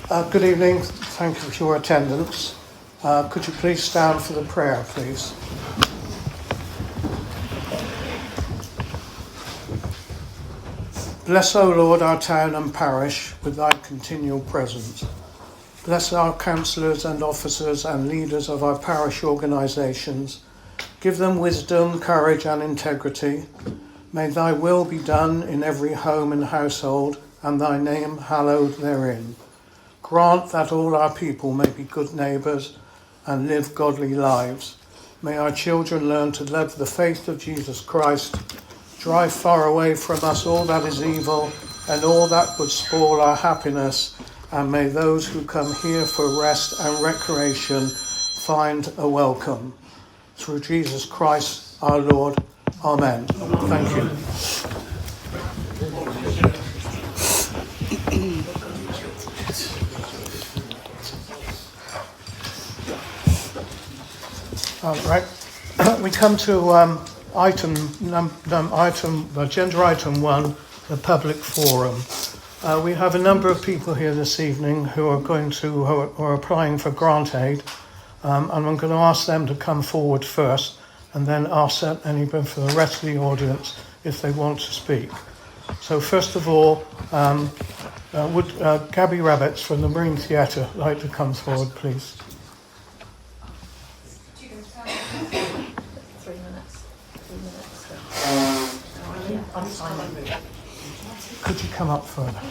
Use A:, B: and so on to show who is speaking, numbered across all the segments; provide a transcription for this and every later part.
A: Good evening. Thank you for your attendance. Could you please stand for the prayer, please? Bless, O Lord, our town and parish with thy continual presence. Bless our councillors and officers and leaders of our parish organisations. Give them wisdom, courage and integrity. May thy will be done in every home and household, and thy name hallowed therein. Grant that all our people may be good neighbours and live godly lives. May our children learn to love the faith of Jesus Christ, drive far away from us all that is evil and all that would spoil our happiness, and may those who come here for rest and recreation find a welcome. Through Jesus Christ our Lord. Amen. Thank you. Right. We come to agenda item 1, the public forum. We have a number of people here this evening who are applying for grant aid, and I'm going to ask them to come forward first, and then ask anybody for the rest of the audience if they want to speak. So first of all, would Gabby Rabbits from the Marine Theatre like to come forward, please?
B: 3 minutes.
A: Could you come up further?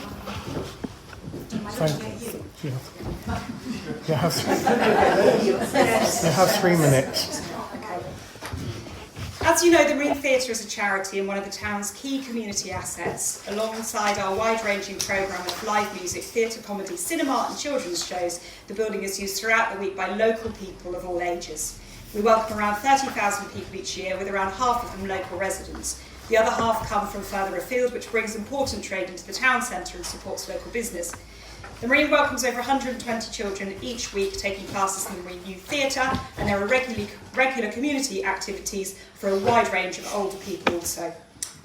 A: Thank you. You have 3 minutes.
C: As you know, the Marine Theatre is a charity and one of the town's key community assets. Alongside our wide-ranging programme of live music, theatre, comedy, cinema and children's shows, the building is used throughout the week by local people of all ages. We welcome around 30,000 people each year, with around half of them local residents. The other half come from further afield, which brings important trade into the town centre and supports local business. The Marine welcomes over 120 children each week taking classes in the Marine Youth Theatre, and there are regular community activities for a wide range of older people also.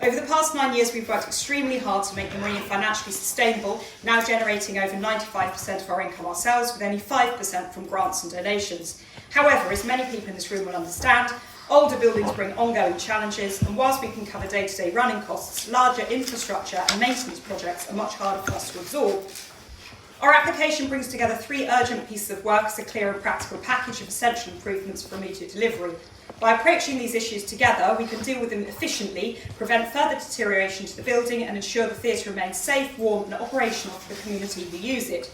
C: Over the past 9 years, we've worked extremely hard to make the Marine financially sustainable, now generating over 95% of our income ourselves, with only 5% from grants and donations. However, as many people in this room will understand, older buildings bring ongoing challenges, and whilst we can cover day-to-day running costs, larger infrastructure and maintenance projects are much harder for us to absorb. Our application brings together 3 urgent pieces of work as a clear and practical package of essential improvements for immediate delivery. By approaching these issues together, we can deal with them efficiently, prevent further deterioration to the building, and ensure the theatre remains safe, warm and operational for the community who use it.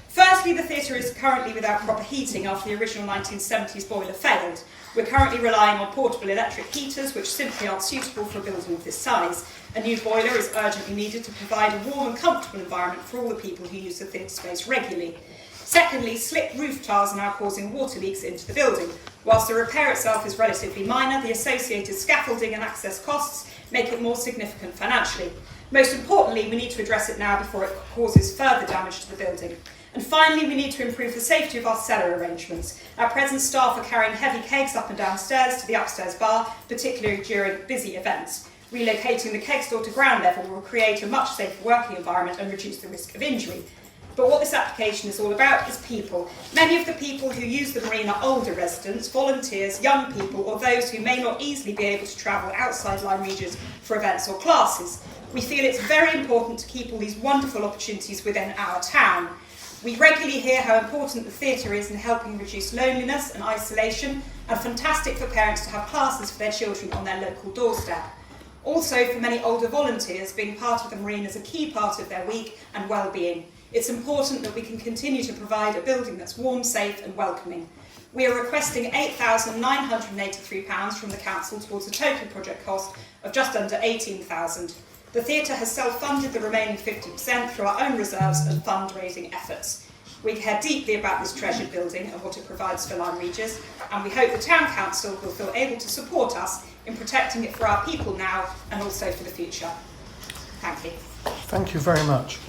C: Firstly, the theatre is currently without proper heating after the original 1970s boiler failed. We're currently relying on portable electric heaters, which simply aren't suitable for a building of this size. A new boiler is urgently needed to provide a warm and comfortable environment for all the people who use the theatre space regularly. Secondly, slick roof tiles are now causing water leaks into the building. Whilst the repair itself is relatively minor, the associated scaffolding and access costs make it more significant financially. Most importantly, we need to address it now before it causes further damage to the building. And finally, we need to improve the safety of our cellar arrangements. At present, staff are carrying heavy kegs up and downstairs to the upstairs bar, particularly during busy events. Relocating the keg store to ground level will create a much safer working environment and reduce the risk of injury. But what this application is all about is people. Many of the people who use the Marine are older residents, volunteers, young people, or those who may not easily be able to travel outside Lyme Regis for events or classes. We feel it's very important to keep all these wonderful opportunities within our town. We regularly hear how important the theatre is in helping reduce loneliness and isolation, and fantastic for parents to have classes for their children on their local doorstep. Also, for many older volunteers, being part of the Marine is a key part of their week and well-being. It's important that we can continue to provide a building that's warm, safe and welcoming. We are requesting £8,983 from the council towards a total project cost of just under £18,000. The theatre has self-funded the remaining 50% through our own reserves and fundraising efforts. We care deeply about this treasured building and what it provides for Lyme Regis, and we hope the Town Council will feel able to support us in protecting it for our people now and also for the future. Thank you.
A: Thank you very much.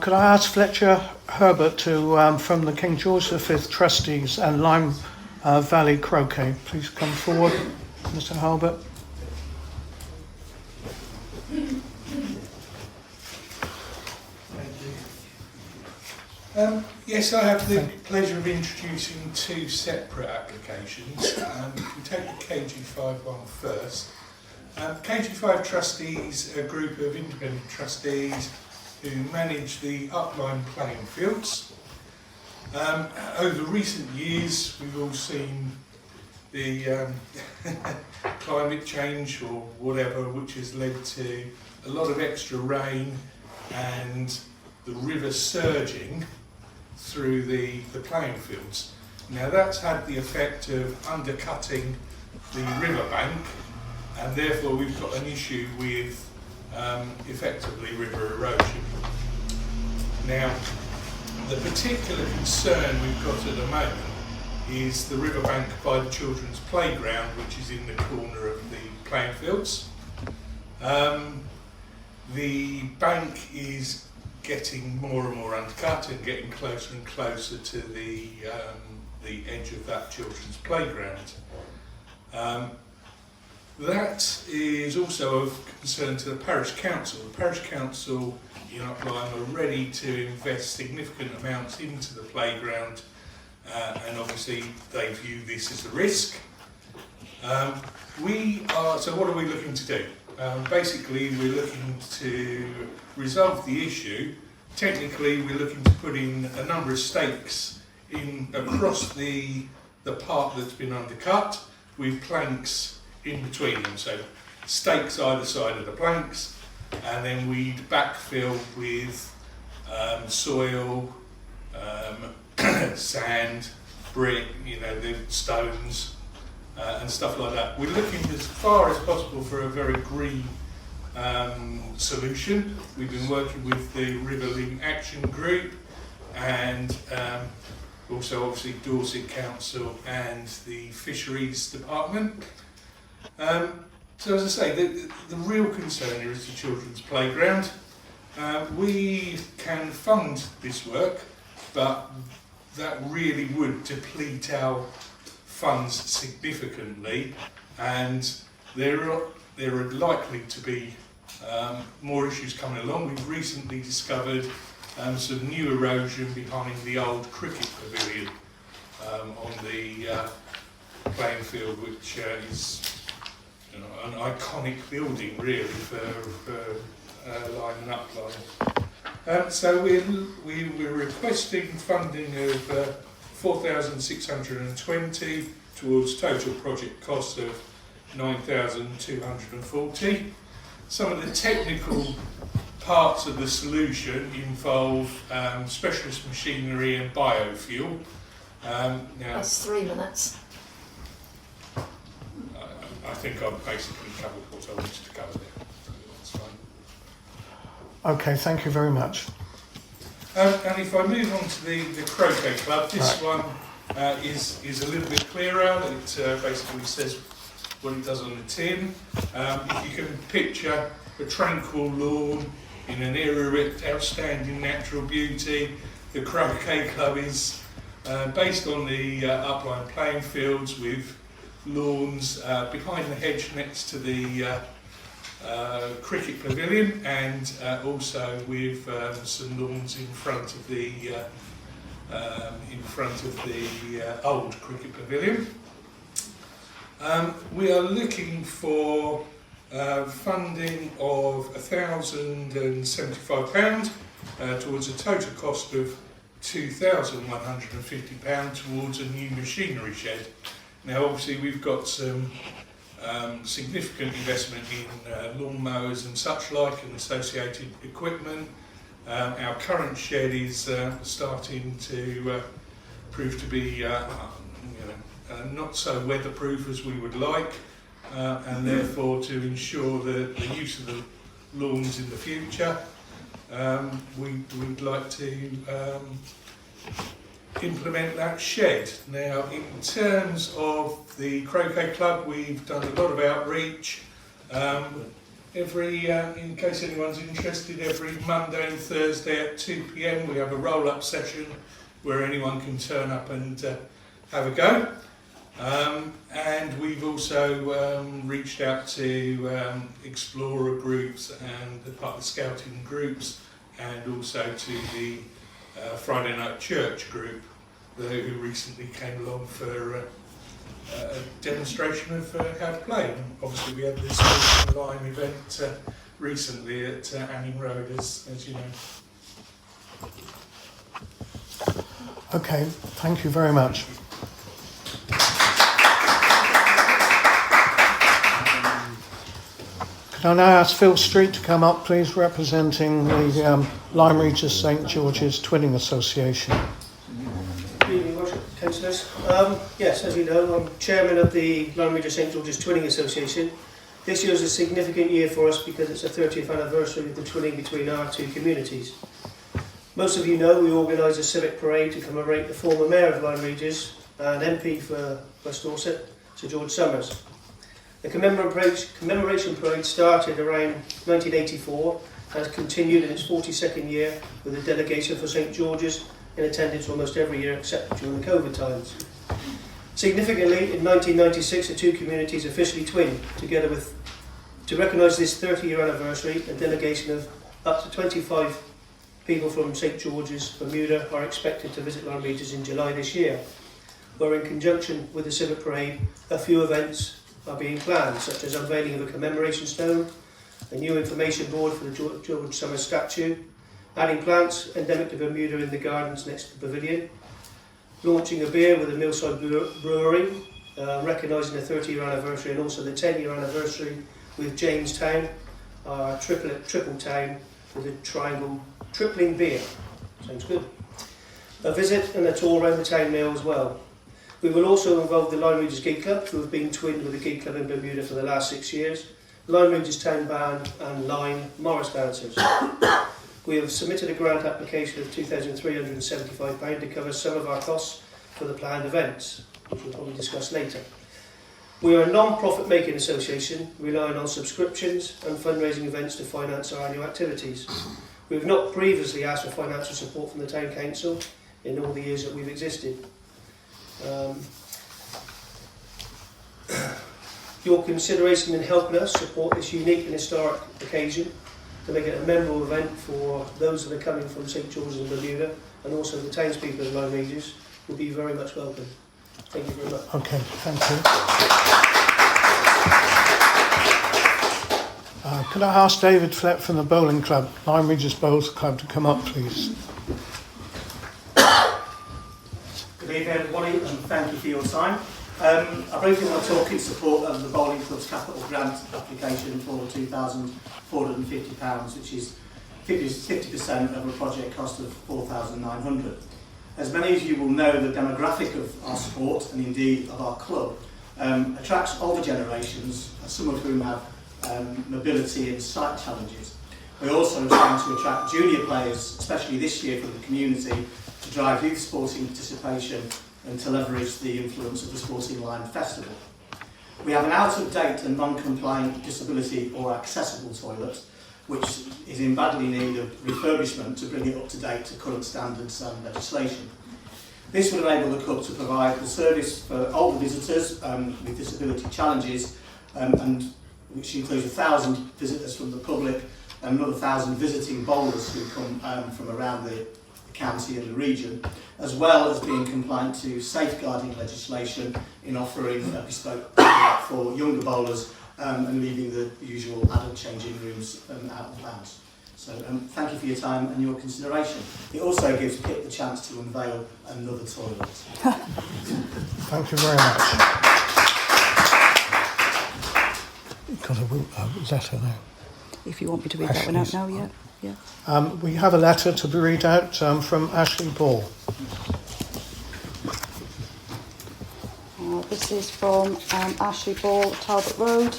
A: Could I ask Fletcher Herbert from the King George V Trustees and Lyme Valley Croquet, please come forward, Mr. Herbert.
B: Yes, I have the pleasure of introducing two separate applications. If we take the KG5 one first. KG5 trustees, a group of independent trustees who manage the upline playing fields. Over recent years, we've all seen the climate change or whatever, which has led to a lot of extra rain and the river surging through the playing fields. Now that's had the effect of undercutting the riverbank, and therefore we've got an issue with effectively river erosion. Now the particular concern we've got at the moment is the riverbank by the children's playground, which is in the corner of the playing fields. The bank is getting more and more undercut and getting closer and closer to the edge of that children's playground. That is also of concern to the parish council. The parish council in Upline are ready to invest significant amounts into the playground, and obviously they view this as a risk. So what are we looking to do? Basically, we're looking to resolve the issue. Technically, we're looking to put in a number of stakes in across the part that's been undercut, with planks in between them. So stakes either side of the planks, and then we'd backfill with soil, sand, brick, the stones, and stuff like that. We're looking as far as possible for a very green solution. We've been working with the River Link Action Group and also obviously Dorset Council and the Fisheries Department. So as I say, the real concern here is the children's playground. We can fund this work, but that really would deplete our funds significantly, and there are likely to be more issues coming along. We've recently discovered some new erosion behind the old cricket pavilion on the playing field, which is an iconic building really for Lyme and Upline. So we're requesting funding of 4,620 towards total project cost of 9,240. Some of the technical parts of the solution involve specialist machinery and biofuel. Now,
D: that's 3 minutes.
B: I think I've basically covered what I wanted to cover there. So that's fine.
A: Okay, thank you very much.
B: And if I move on to the croquet club, this one is a little bit clearer. It basically says what it does on the tin. If you can picture a tranquil lawn in an area of outstanding natural beauty, the croquet club is based on the upline playing fields with lawns behind the hedge next to the cricket pavilion, and also with some lawns in front of the old cricket pavilion. We are looking for funding of £1,075 towards a total cost of £2,150 towards a new machinery shed. Now obviously we've got some significant investment in lawn mowers and such like and associated equipment. Our current shed is starting to prove to be not so weatherproof as we would like, and therefore to ensure the use of the lawns in the future, we'd like to implement that shed. Now, in terms of the croquet club, we've done a lot of outreach. In case anyone's interested, every Monday and Thursday at 2 p.m. we have a roll-up session where anyone can turn up and have a go. And we've also reached out to explorer groups and the part of the scouting groups, and also to the Friday Night Church group who recently came along for a demonstration of how to play. And obviously we had this Lyme event recently at Anning Road, as you know.
A: Okay, thank you very much. Can I now ask Phil Street to come up, please, representing the Lyme Regis St George's Twinning Association.
D: Good evening, Worship Councillors. Yes, as you know, I'm Chairman of the Lyme Regis St George's Twinning Association. This year is a significant year for us because it's the 30th anniversary of the twinning between our two communities. Most of you know we organised a civic parade to commemorate the former Mayor of Lyme Regis and MP for West Dorset, Sir George Summers. The commemoration parade started around 1984 and has continued in its 42nd year with a delegation for St George's in attendance almost every year except during the COVID times. Significantly, in 1996 the two communities officially twinned, together with, to recognise this 30-year anniversary, a delegation of up to 25 people from St George's, Bermuda, are expected to visit Lyme Regis in July this year, where in conjunction with the civic parade, a few events are being planned, such as unveiling of a commemoration stone, a new information board for the George Summers statue, adding plants endemic to Bermuda in the gardens next to the pavilion, launching a beer with a Millside Brewery, recognising the 30-year anniversary and also the 10-year anniversary with Jamestown, our triple town with a tripling beer. Sounds good. A visit and a tour around the town now as well. We will also involve the Lyme Regis Gig Club, who have been twinned with the Gig Club in Bermuda for the last 6 years, Lyme Regis Town Band and Lyme Morris Dancers. We have submitted a grant application of £2,375 to cover some of our costs for the planned events, which we'll probably discuss later. We are a non-profit making association, relying on subscriptions and fundraising events to finance our annual activities. We have not previously asked for financial support from the Town Council in all the years that we've existed. Your consideration in helping us support this unique and historic occasion to make it a memorable event for those that are coming from St George's and Bermuda, and also the townspeople of Lyme Regis will be very much welcome. Thank you very much.
A: Okay, thank you. Could I ask David Flett from the bowling club, Lyme Regis Bowls Club, to come up, please?
E: Good evening everybody, and thank you for your time. I briefly want to talk in support of the Bowling Club's capital grant application for £2,450, which is 50% of a project cost of £4,900. As many of you will know, the demographic of our sport, and indeed of our club, attracts older generations, some of whom have mobility and sight challenges. We're also trying to attract junior players, especially this year from the community, to drive youth sporting participation and to leverage the influence of the Sporting Lyme Festival. We have an out-of-date and non-compliant disability or accessible toilet, which is in badly need of refurbishment to bring it up to date to current standards and legislation. This would enable the club to provide the service for older visitors with disability challenges, and which includes 1,000 visitors from the public and another 1,000 visiting bowlers who come from around the county and the region, as well as being compliant to safeguarding legislation in offering a bespoke for younger bowlers and leaving the usual adult changing rooms out of bounds. So thank you for your time and your consideration. It also gives Pip the chance to unveil another toilet.
A: Thank you very much. Got a letter now.
F: If you want me to read that one out now, yeah.
A: We have a letter to be read out from Ashley Ball.
F: This is from Ashley Ball, Talbot Road,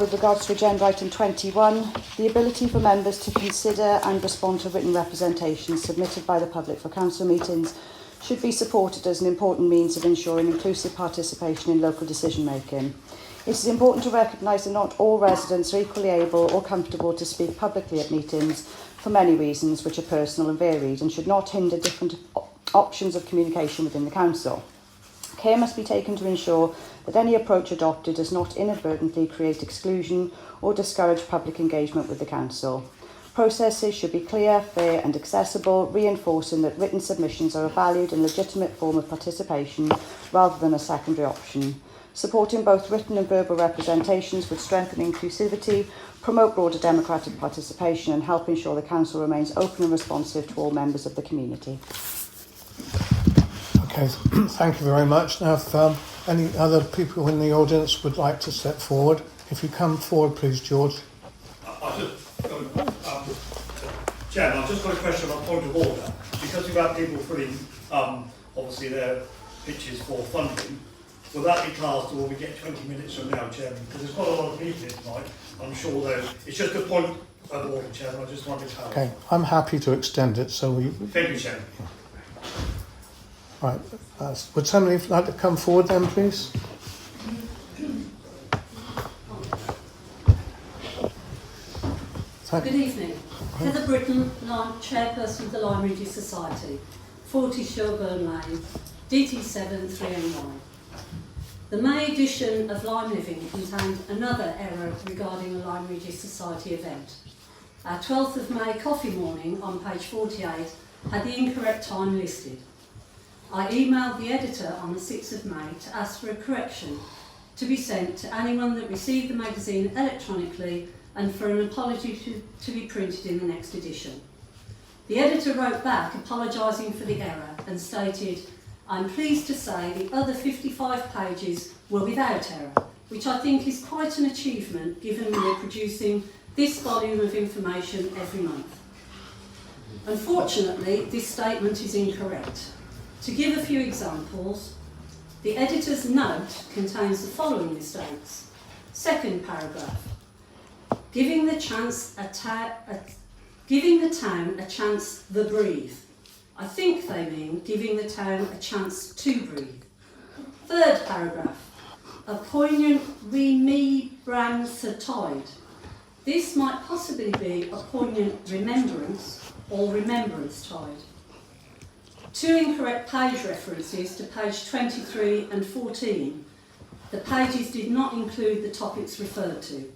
F: with regards to agenda item 21, the ability for members to consider and respond to written representations submitted by the public for council meetings should be supported as an important means of ensuring inclusive participation in local decision making. It is important to recognise that not all residents are equally able or comfortable to speak publicly at meetings for many reasons which are personal and varied and should not hinder different options of communication within the council. Care must be taken to ensure that any approach adopted does not inadvertently create exclusion or discourage public engagement with the council. Processes should be clear, fair and accessible, reinforcing that written submissions are a valued and legitimate form of participation rather than a secondary option. Supporting both written and verbal representations would strengthen inclusivity, promote broader democratic participation and help ensure the Council remains open and responsive to all members of the community.
A: Okay, thank you very much. Now, if any other people in the audience would like to step forward, if you come forward, please, George.
G: Chairman, I've just got a question on point of order. Because you've had people filling, obviously, their pitches for funding, will that be classed, or will we get 20 minutes from now, Chairman? Because there's quite a lot of people here tonight. I'm sure though, it's just a point of order, Chairman. I just wanted to clarify.
A: Okay, I'm happy to extend it, so we...
G: Thank you, Chairman.
A: Right, would somebody like to come forward then, please?
H: Good evening. Heather Britton, Chairperson of the Lyme Regis Society, 40 Shelburne Lane, DT7 3NY. The May edition of Lyme Living contained another error regarding a Lyme Regis Society event. Our 12th of May coffee morning on page 48 had the incorrect time listed. I emailed the editor on the 6th of May to ask for a correction to be sent to anyone that received the magazine electronically and for an apology to be printed in the next edition. The editor wrote back apologising for the error and stated, "I'm pleased to say the other 55 pages were without error, which I think is quite an achievement given we're producing this volume of information every month." Unfortunately, this statement is incorrect. To give a few examples, the editor's note contains the following mistakes. Second paragraph, giving the town a chance to breathe. I think they mean giving the town a chance to breathe. Third paragraph, a poignant remembrance-tide. This might possibly be a poignant remembrance or remembrance-tide. Two incorrect page references to page 23 and 14. The pages did not include the topics referred to.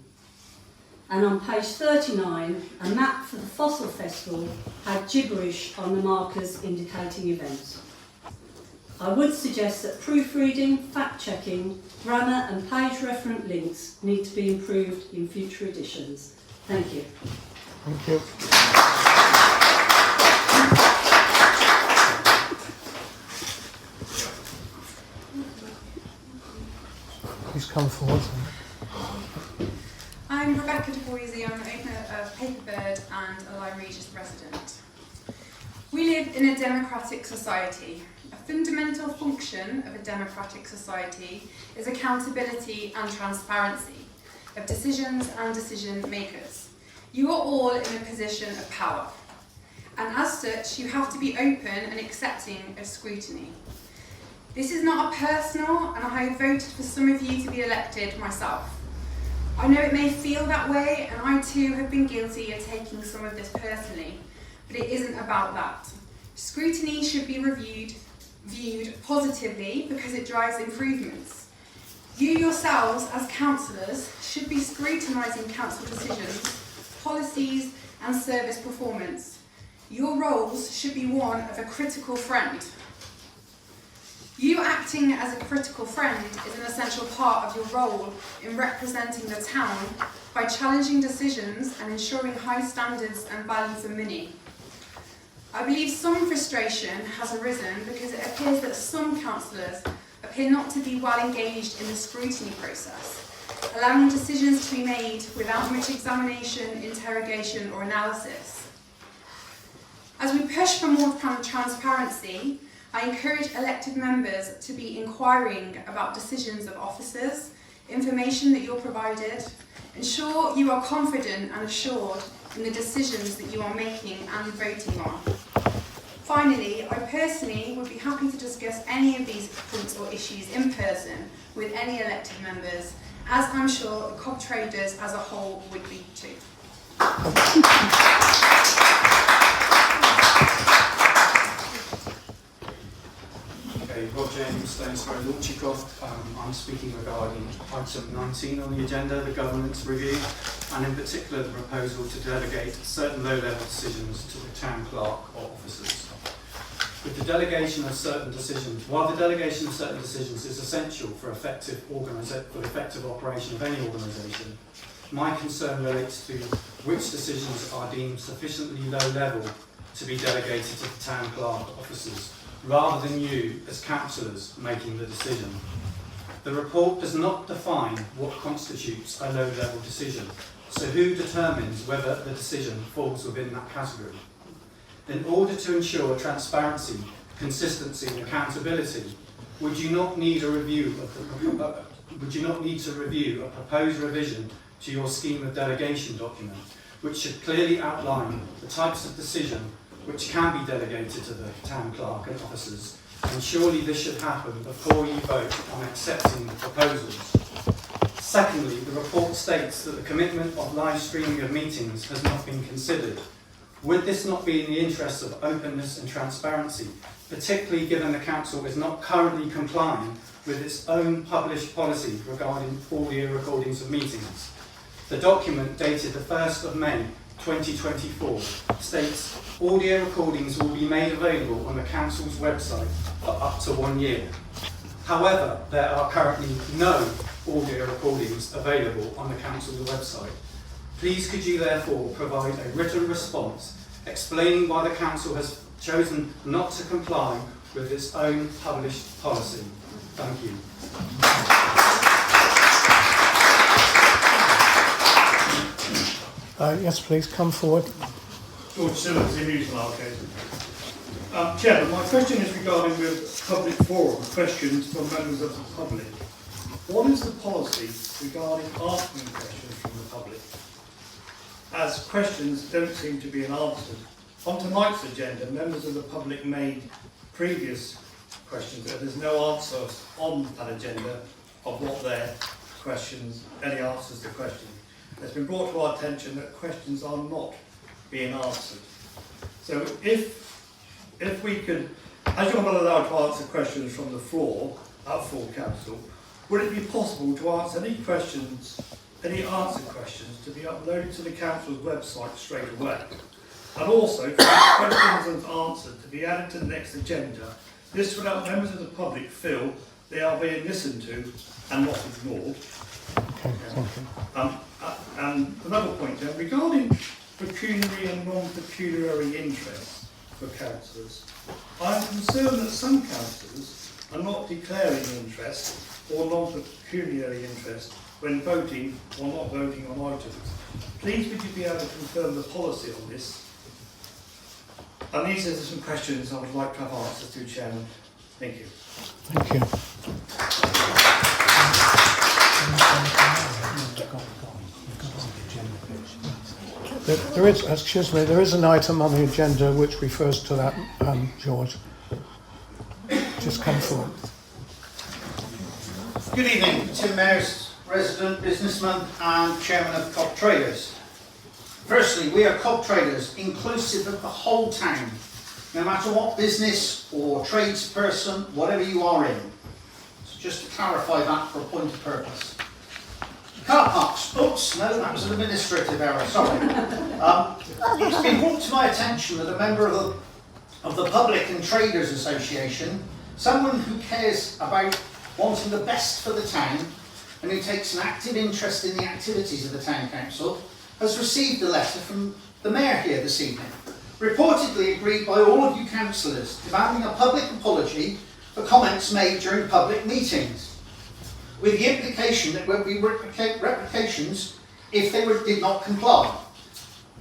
H: And on page 39, a map for the Fossil Festival had gibberish on the markers indicating events. I would suggest that proofreading, fact-checking, grammar and page reference links need to be improved in future editions. Thank you.
A: Thank you. Please come forward.
I: I'm Rebecca De Boise. I'm an owner of Paperbird and a Lyme Regis resident. We live in a democratic society. A fundamental function of a democratic society is accountability and transparency of decisions and decision makers. You are all in a position of power, and as such, you have to be open and accepting of scrutiny. This is not a personal, and I have voted for some of you to be elected myself. I know it may feel that way, and I too have been guilty of taking some of this personally, but it isn't about that. Scrutiny should be viewed positively because it drives improvements. You yourselves as councillors should be scrutinising council decisions, policies and service performance. Your roles should be one of a critical friend. You acting as a critical friend is an essential part of your role in representing the town by challenging decisions and ensuring high standards and value for money. I believe some frustration has arisen because it appears that some councillors appear not to be well engaged in the scrutiny process, allowing decisions to be made without much examination, interrogation or analysis. As we push for more transparency, I encourage elected members to be inquiring about decisions of officers, information that you're provided, ensure you are confident and assured in the decisions that you are making and voting on. Finally, I personally would be happy to discuss any of these points or issues in person with any elected members, as I'm sure the Cobb Traders as a whole would be too.
G: Okay, you've got
J: James Stainsbury Lorchikoff. I'm speaking regarding item 19 on the agenda, the governance review, and in particular the proposal to delegate certain low-level decisions to the town clerk or officers. With the delegation of certain decisions, while the delegation of certain decisions is essential for the effective operation of any organisation, my concern relates to which decisions are deemed sufficiently low level to be delegated to the town clerk officers, rather than you as councillors making the decision. The report does not define what constitutes a low level decision, so who determines whether the decision falls within that category? In order to ensure transparency, consistency and accountability, would you not need to review a proposed revision to your scheme of delegation document, which should clearly outline the types of decision which can be delegated to the town clerk and officers, and surely this should happen before you vote on accepting the proposals. Secondly, the report states that the commitment of live streaming of meetings has not been considered. Would this not be in the interests of openness and transparency, particularly given the council is not currently complying with its own published policy regarding audio recordings of meetings? The document dated the 1st of May 2024 states audio recordings will be made available on the council's website for up to 1 year. However, there are currently no audio recordings available on the council's website. Please could you therefore provide a written response explaining why the council has chosen not to comply with its own published policy? Thank you.
A: Yes, please come forward.
G: George Simmons, the Amusement Arcade. Chairman, my question is regarding the public forum, questions from members of the public. What is the policy regarding asking questions from the public? As questions don't seem to be answered. On tonight's agenda, members of the public made previous questions, and there's no answers on that agenda of what their questions, any answers to questions. It's been brought to our attention that questions are not being answered. So if we could, as you're not allowed to answer questions from the floor at full council, would it be possible to answer any questions, any answered questions to be uploaded to the council's website straight away? And also, for questions and answered to be added to the next agenda, this would help members of the public feel they are being listened to and not ignored.
A: Okay, thank you.
G: And another point, regarding pecuniary and non-pecuniary interests for councillors, I am concerned that some councillors are not declaring interest or non-pecuniary interest when voting or not voting on items. Please would you be able to confirm the policy on this? And these are some questions I would like to have answers to, Chairman. Thank you.
A: Thank you. There is an item on the agenda which refers to that, George. Just come forward.
K: Good evening, Tim Mayers, resident, businessman and chairman of Cobb Traders. Firstly, we are Cobb Traders, inclusive of the whole town, no matter what business or tradesperson, whatever you are in. So just to clarify that for a point of purpose. Car parks. Oops, no, that was an administrative error, sorry. It's been brought to my attention that a member of the Public and Traders Association, someone who cares about wanting the best for the town and who takes an active interest in the activities of the Town Council, has received a letter from the Mayor here this evening, reportedly agreed by all of you councillors, demanding a public apology for comments made during public meetings, with the implication that there would be replications if they did not comply.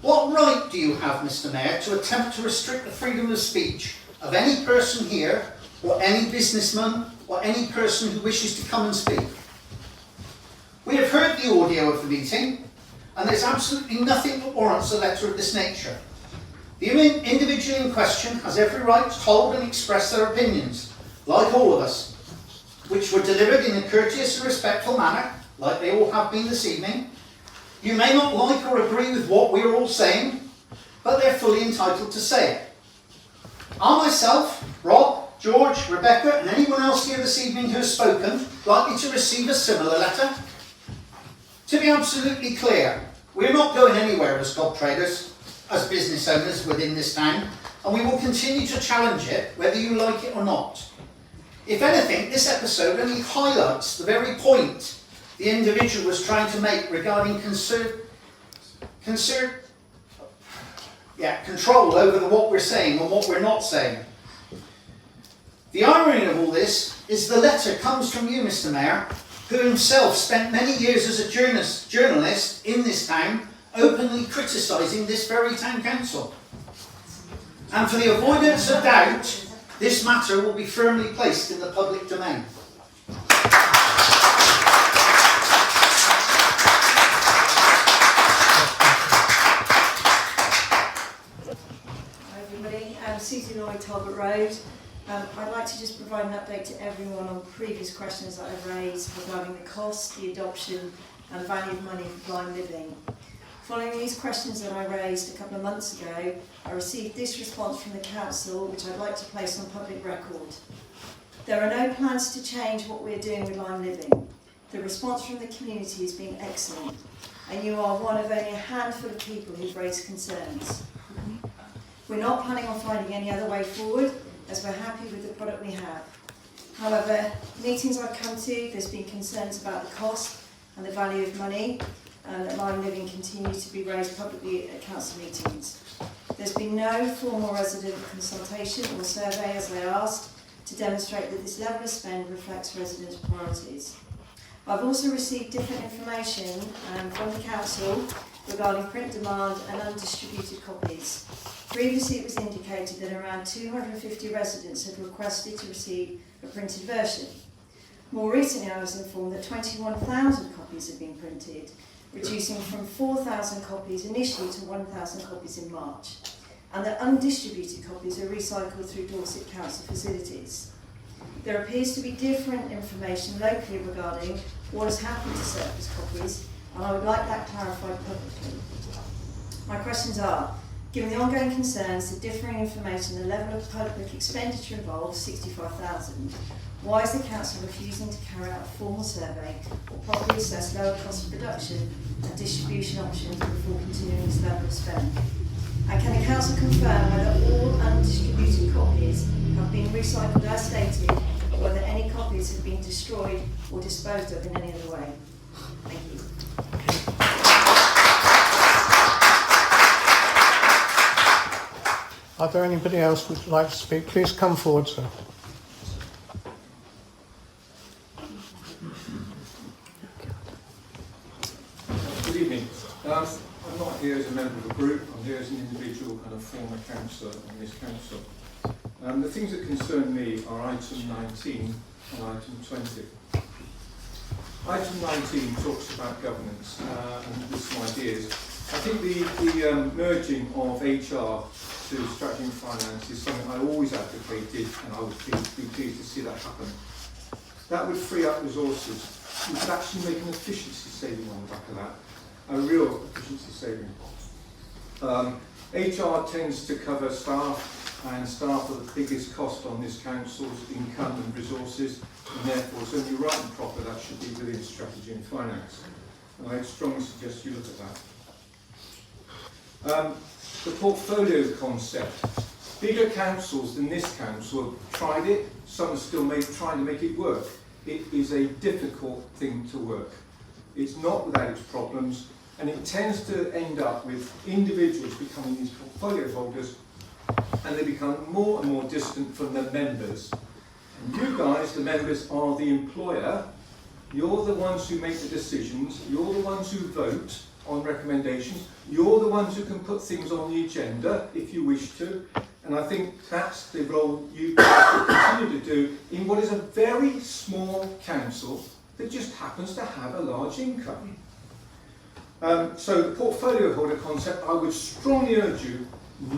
K: What right do you have, Mr Mayor, to attempt to restrict the freedom of speech of any person here, or any businessman, or any person who wishes to come and speak? We have heard the audio of the meeting, and there's absolutely nothing that warrants a letter of this nature. The individual in question has every right to hold and express their opinions, like all of us, which were delivered in a courteous and respectful manner, like they all have been this evening. You may not like or agree with what we're all saying, but they're fully entitled to say it. I myself, Rob, George, Rebecca and anyone else here this evening who has spoken likely to receive a similar letter? To be absolutely clear, we're not going anywhere as Cobb Traders, as business owners within this town, and we will continue to challenge it whether you like it or not. If anything, this episode only highlights the very point the individual was trying to make regarding control over what we're saying and what we're not saying. The irony of all this is the letter comes from you, Mr. Mayor, who himself spent many years as a journalist in this town, openly criticising this very town council. And for the avoidance of doubt, this matter will be firmly placed in the public domain.
L: Hi everybody, I'm Susie Lloyd, Talbot Road. I'd like to just provide an update to everyone on previous questions that I've raised regarding the cost, the adoption and value of money for blind living. Following these questions that I raised a couple of months ago, I received this response from the council, which I'd like to place on public record. There are no plans to change what we're doing with Lyme living. The response from the community has been excellent, and you are one of only a handful of people who've raised concerns. We're not planning on finding any other way forward, as we're happy with the product we have. However, meetings I've come to, there's been concerns about the cost and the value of money, and that Lyme living continues to be raised publicly at council meetings. There's been no formal resident consultation or survey, as I asked, to demonstrate that this level of spend reflects residents' priorities. I've also received different information from the council regarding print demand and undistributed copies. Previously it was indicated that around 250 residents had requested to receive a printed version. More recently I was informed that 21,000 copies had been printed, reducing from 4,000 copies initially to 1,000 copies in March, and that undistributed copies are recycled through Dorset Council facilities. There appears to be different information locally regarding what has happened to surplus copies, and I would like that clarified publicly. My questions are, given the ongoing concerns, the differing information, the level of public expenditure involved, 65,000, why is the council refusing to carry out a formal survey or properly assess lower cost of production and distribution options before continuing this level of spend? And can the council confirm whether all undistributed copies have been recycled as stated, or whether any copies have been destroyed or disposed of in any other way? Thank you.
A: Are there anybody else who would like to speak? Please come forward, sir.
M: Good evening. I'm not here as a member of a group, I'm here as an individual and a former councillor on this council. The things that concern me are item 19 and item 20. Item 19 talks about governance and with some ideas. I think the merging of HR to strategy and finance is something I always advocated, and I would be pleased to see that happen. That would free up resources. We could actually make an efficiency saving on the back of that, a real efficiency saving. HR tends to cover staff, and staff are the biggest cost on this council's income and resources, and therefore it's only right and proper that should be within strategy and finance. And I strongly suggest you look at that. The portfolio concept. Bigger councils than this council have tried it, some are still trying to make it work. It is a difficult thing to work. It's not without its problems, and it tends to end up with individuals becoming these portfolio holders, and they become more and more distant from the members. And you guys, the members, are the employer. You're the ones who make the decisions, you're the ones who vote on recommendations, you're the ones who can put things on the agenda if you wish to, and I think that's the role you continue to do in what is a very small council that just happens to have a large income. So the portfolio holder concept, I would strongly urge you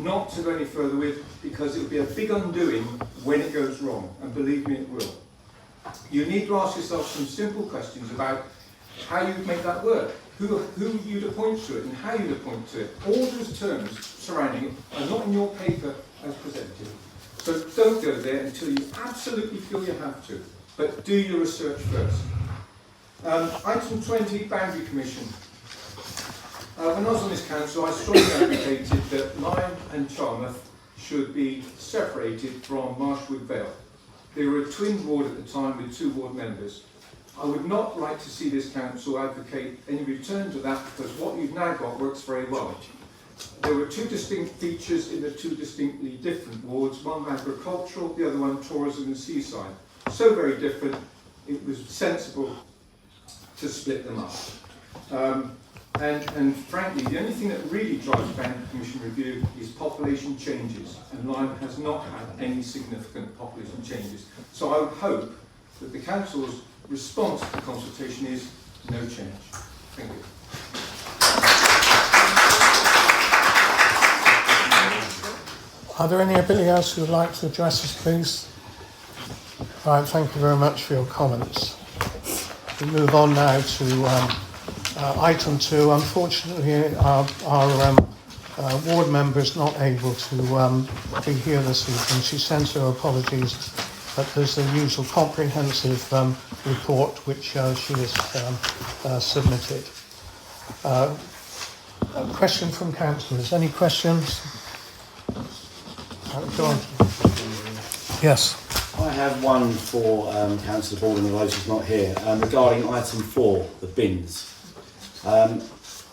M: not to go any further with, because it will be a big undoing when it goes wrong, and believe me, it will. You need to ask yourself some simple questions about how you make that work, who you'd appoint to it and how you'd appoint to it. All those terms surrounding it are not in your paper as presented. So So don't go there until you absolutely feel you have to, but do your research first. Item 20, Boundary Commission. When I was on this council, I strongly advocated that Lyme and Charmouth should be separated from Marshwood Vale. They were a twin ward at the time with 2 ward members. I would not like to see this council advocate any return to that, because what you've now got works very well. There were 2 distinct features in the 2 distinctly different wards, one agricultural, the other one tourism and seaside. So very different, it was sensible to split them up. And frankly, the only thing that really drives Boundary Commission review is population changes, and Lyme has not had any significant population changes. So I would hope that the council's response to the consultation is no change. Thank you.
A: Are there anybody else who would like to address us, please? Right, thank you very much for your comments. We move on now to item 2. Unfortunately, our ward member is not able to be here this evening. She sends her apologies, but there's the usual comprehensive report which she has submitted. A question from councillors. Any questions? John. Yes.
N: I have one for Councillor Baldwin, although she's not here, regarding item 4, the bins. I've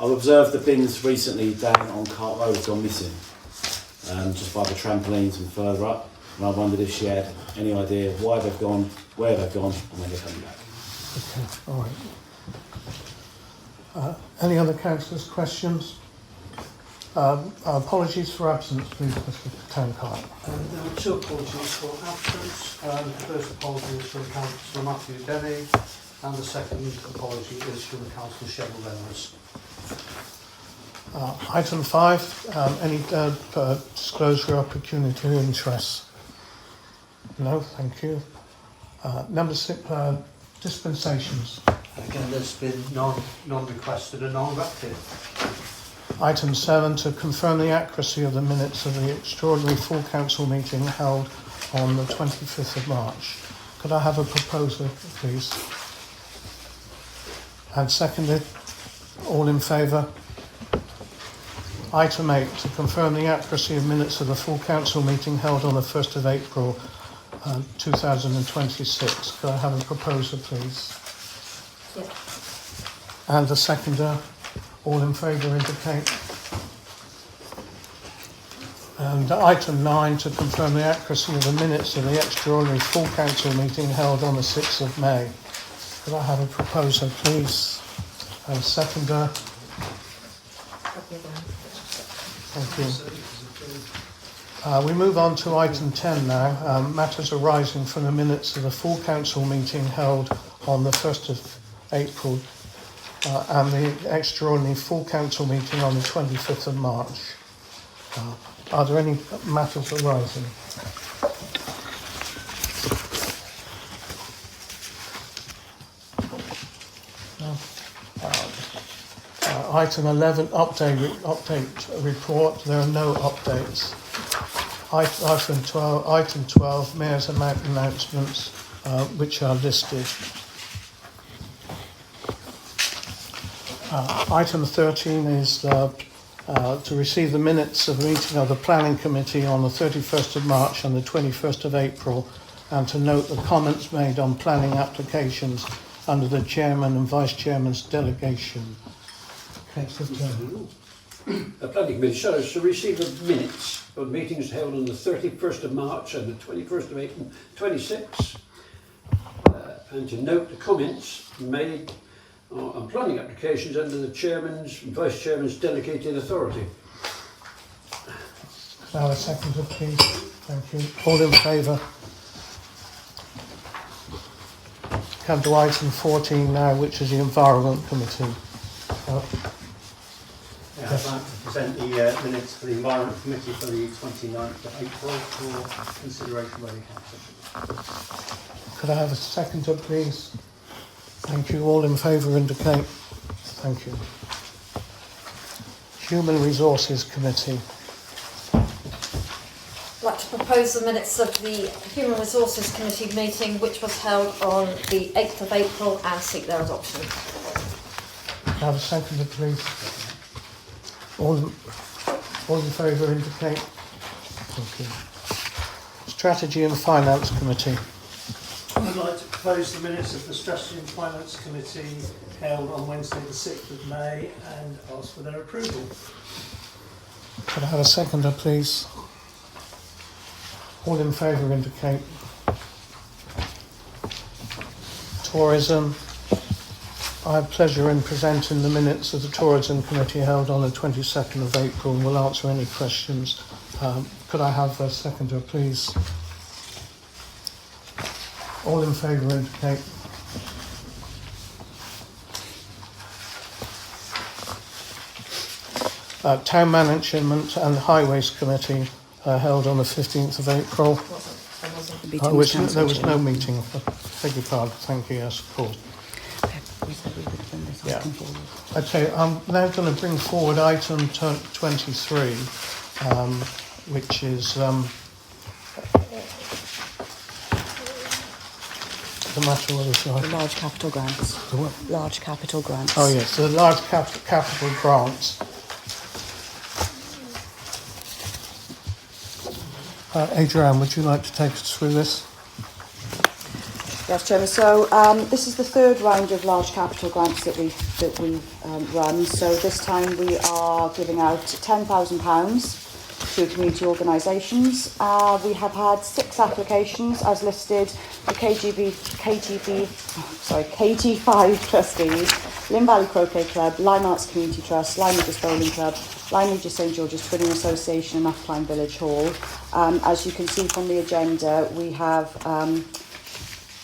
N: observed the bins recently down on Cart Road have gone missing, just by the trampolines and further up, and I wondered if she had any idea why they've gone, where they've gone, and when they're coming back.
A: Okay, all right. Any other councillors' questions? Apologies for absence, please, Mr. Town Clerk.
O: There are 2 apologies for absence. The first apology is from Councillor Matthew Denny, and the second apology is from Councillor Cheryl Reynolds.
A: Item 5, any disclosure of pecuniary interests? No, thank you. Number 6, dispensations.
O: Again, there's been none requested and none granted.
A: Item 7, to confirm the accuracy of the minutes of the extraordinary full council meeting held on the 25th of March. Could I have a proposer, please? And seconded. All in favour? Item 8, to confirm the accuracy of minutes of the full council meeting held on the 1st of April 2026. Could I have a proposer, please?
H: Yes.
A: And the seconder. All in favour indicate. And item 9, to confirm the accuracy of the minutes of the extraordinary full council meeting held on the 6th of May. Could I have a proposer, please? And seconder. Thank you. We move on to item 10 now, matters arising from the minutes of the full council meeting held on the 1st of April and the extraordinary full council meeting on the 25th of March. Are there any matters arising? No. Item 11, update report. There are no updates. Item 12, mayor's announcements, which are listed. Item 13 is to receive the minutes of the meeting of the Planning Committee on the 31st of March and the 21st of April, and to note the comments made on planning applications under the Chairman and Vice Chairman's delegation.
P: The Planning Committee shall receive the minutes of meetings held on the 31st of March and the 21st of April 26, and to note the comments made on planning applications under the Chairman's and Vice Chairman's delegated authority.
A: Now a second, please. Thank you. All in favour? Come to item 14 now, which is the Environment Committee.
Q: I'd like to present the minutes for the Environment Committee for the 29th of April for consideration by the Council.
A: Could I have a seconder, please? Thank you. All in favour indicate. Thank you. Human Resources Committee.
R: like to propose the minutes of the Human Resources Committee meeting, which was held on the 8th of April, and seek their adoption.
A: Have a seconder, please. All in favour indicate. Thank you. Strategy and Finance Committee.
D: I'd like to propose the minutes of the Strategy and Finance Committee held on Wednesday the 6th of May and ask for their approval.
A: Could I have a seconder, please? All in favour indicate. Tourism. I have pleasure in presenting the minutes of the Tourism Committee held on the 22nd of April and will answer any questions. Could I have a seconder, please? All in favour indicate. Town Management and Highways Committee held on the 15th of April. There was no meeting. Beg your pardon. Thank you. Yes, of course. Yeah. Okay, I'm now going to bring forward item 23, which is the matter of
F: The large capital grants.
A: The what?
F: Large capital grants.
A: Oh yes, the large capital grants. Adrienne, would you like to take us through this?
F: Yes, Chairman. So this is the third round of large capital grants that we've run. So this time we are giving out £10,000 to community organisations. We have had 6 applications as listed. The KT5 trustees, Lyme Valley Croquet Club, Lyme Arts Community Trust, Lyme Regis Bowling Club, Lyme Regis St George's Twinning Association and Upline Village Hall. As you can see from the agenda, we have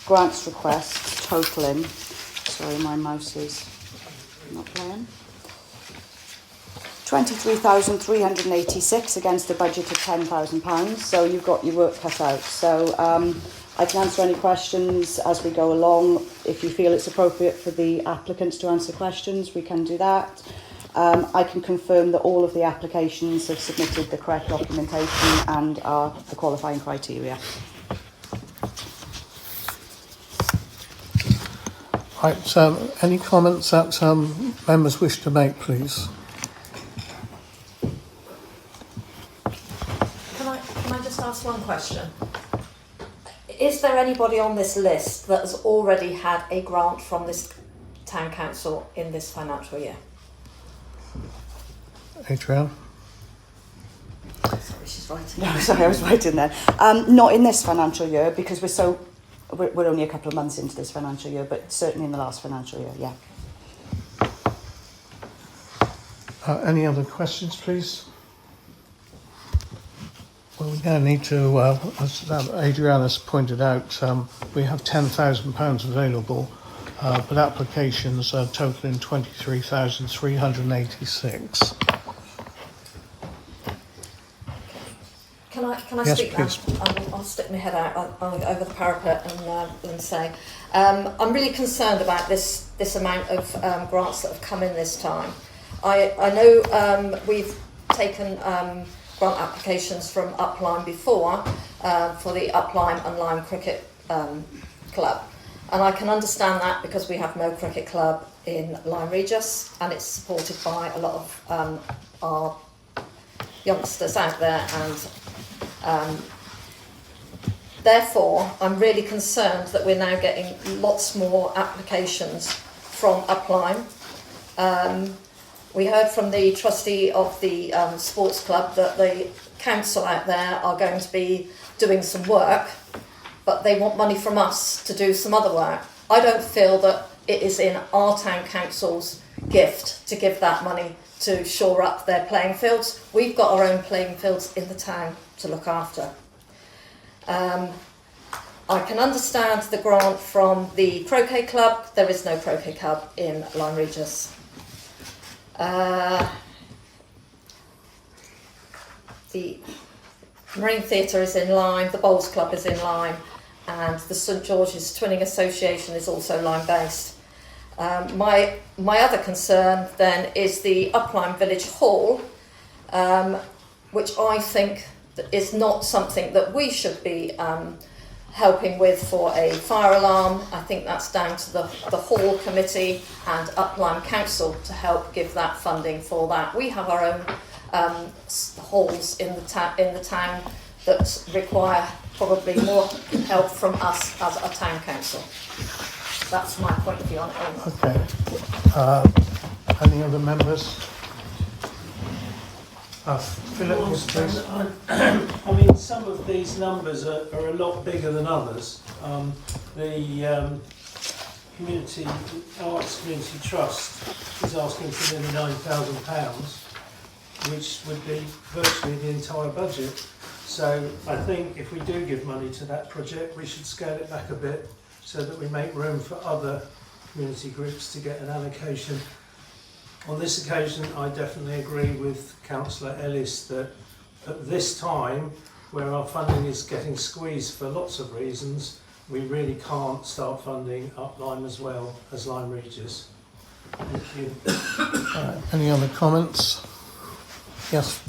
F: grants requests totaling, sorry my mouse is not playing, 23,386 against a budget of £10,000, so you've got your work cut out. So I can answer any questions as we go along. If you feel it's appropriate for the applicants to answer questions, we can do that. I can confirm that all of the applications have submitted the correct documentation and are the qualifying criteria.
A: Right, any comments that members wish to make, please?
R: Can I just ask one question? Is there anybody on this list that has already had a grant from this town council in this financial year?
A: Adrienne?
F: Sorry, she's writing. No, sorry, I was writing there. Not in this financial year because we're only a couple of months into this financial year, but certainly in the last financial year, yeah.
A: Any other questions, please? Well, we're going to need to, as Adrienne has pointed out, we have £10,000 available, but applications are totaling 23,386.
R: Can I
A: Yes,
R: speak
A: please.
R: now? I'll stick my head out over the parapet and say I'm really concerned about this amount of grants that have come in this time. I know we've taken grant applications from Upline before for the Upline and Lyme Cricket Club, and I can understand that because we have no cricket club in Lyme Regis and it's supported by a lot of our youngsters out there, and therefore I'm really concerned that we're now getting lots more applications from Upline. We heard from the trustee of the sports club that the council out there are going to be doing some work, but they want money from us to do some other work. I don't feel that it is in our town council's gift to give that money to shore up their playing fields. We've got our own playing fields in the town to look after. I can understand the grant from the croquet club. There is no croquet club in Lyme Regis. The Marine Theatre is in Lyme, the Bowls Club is in Lyme, and the St George's Twinning Association is also Lyme based. My other concern then is the Upline Village Hall, which I think is not something that we should be helping with for a fire alarm. I think that's down to the Hall Committee and Lyme Council to help give that funding for that. We have our own halls in the town that require probably more help from us as a town council. That's my point of view on it.
A: Okay. Any other members? Philip, yes, please.
S: I mean, some of these numbers are a lot bigger than others. The Community Arts Community Trust is asking for nearly £9,000, which would be virtually the entire budget. So I think if we do give money to that project, we should scale it back a bit so that we make room for other community groups to get an allocation. On this occasion, I definitely agree with Councillor Ellis that at this time, where our funding is getting squeezed for lots of reasons, we really can't start funding up Lyme as well as Lyme Regis. Thank you.
A: Any other comments? Yes.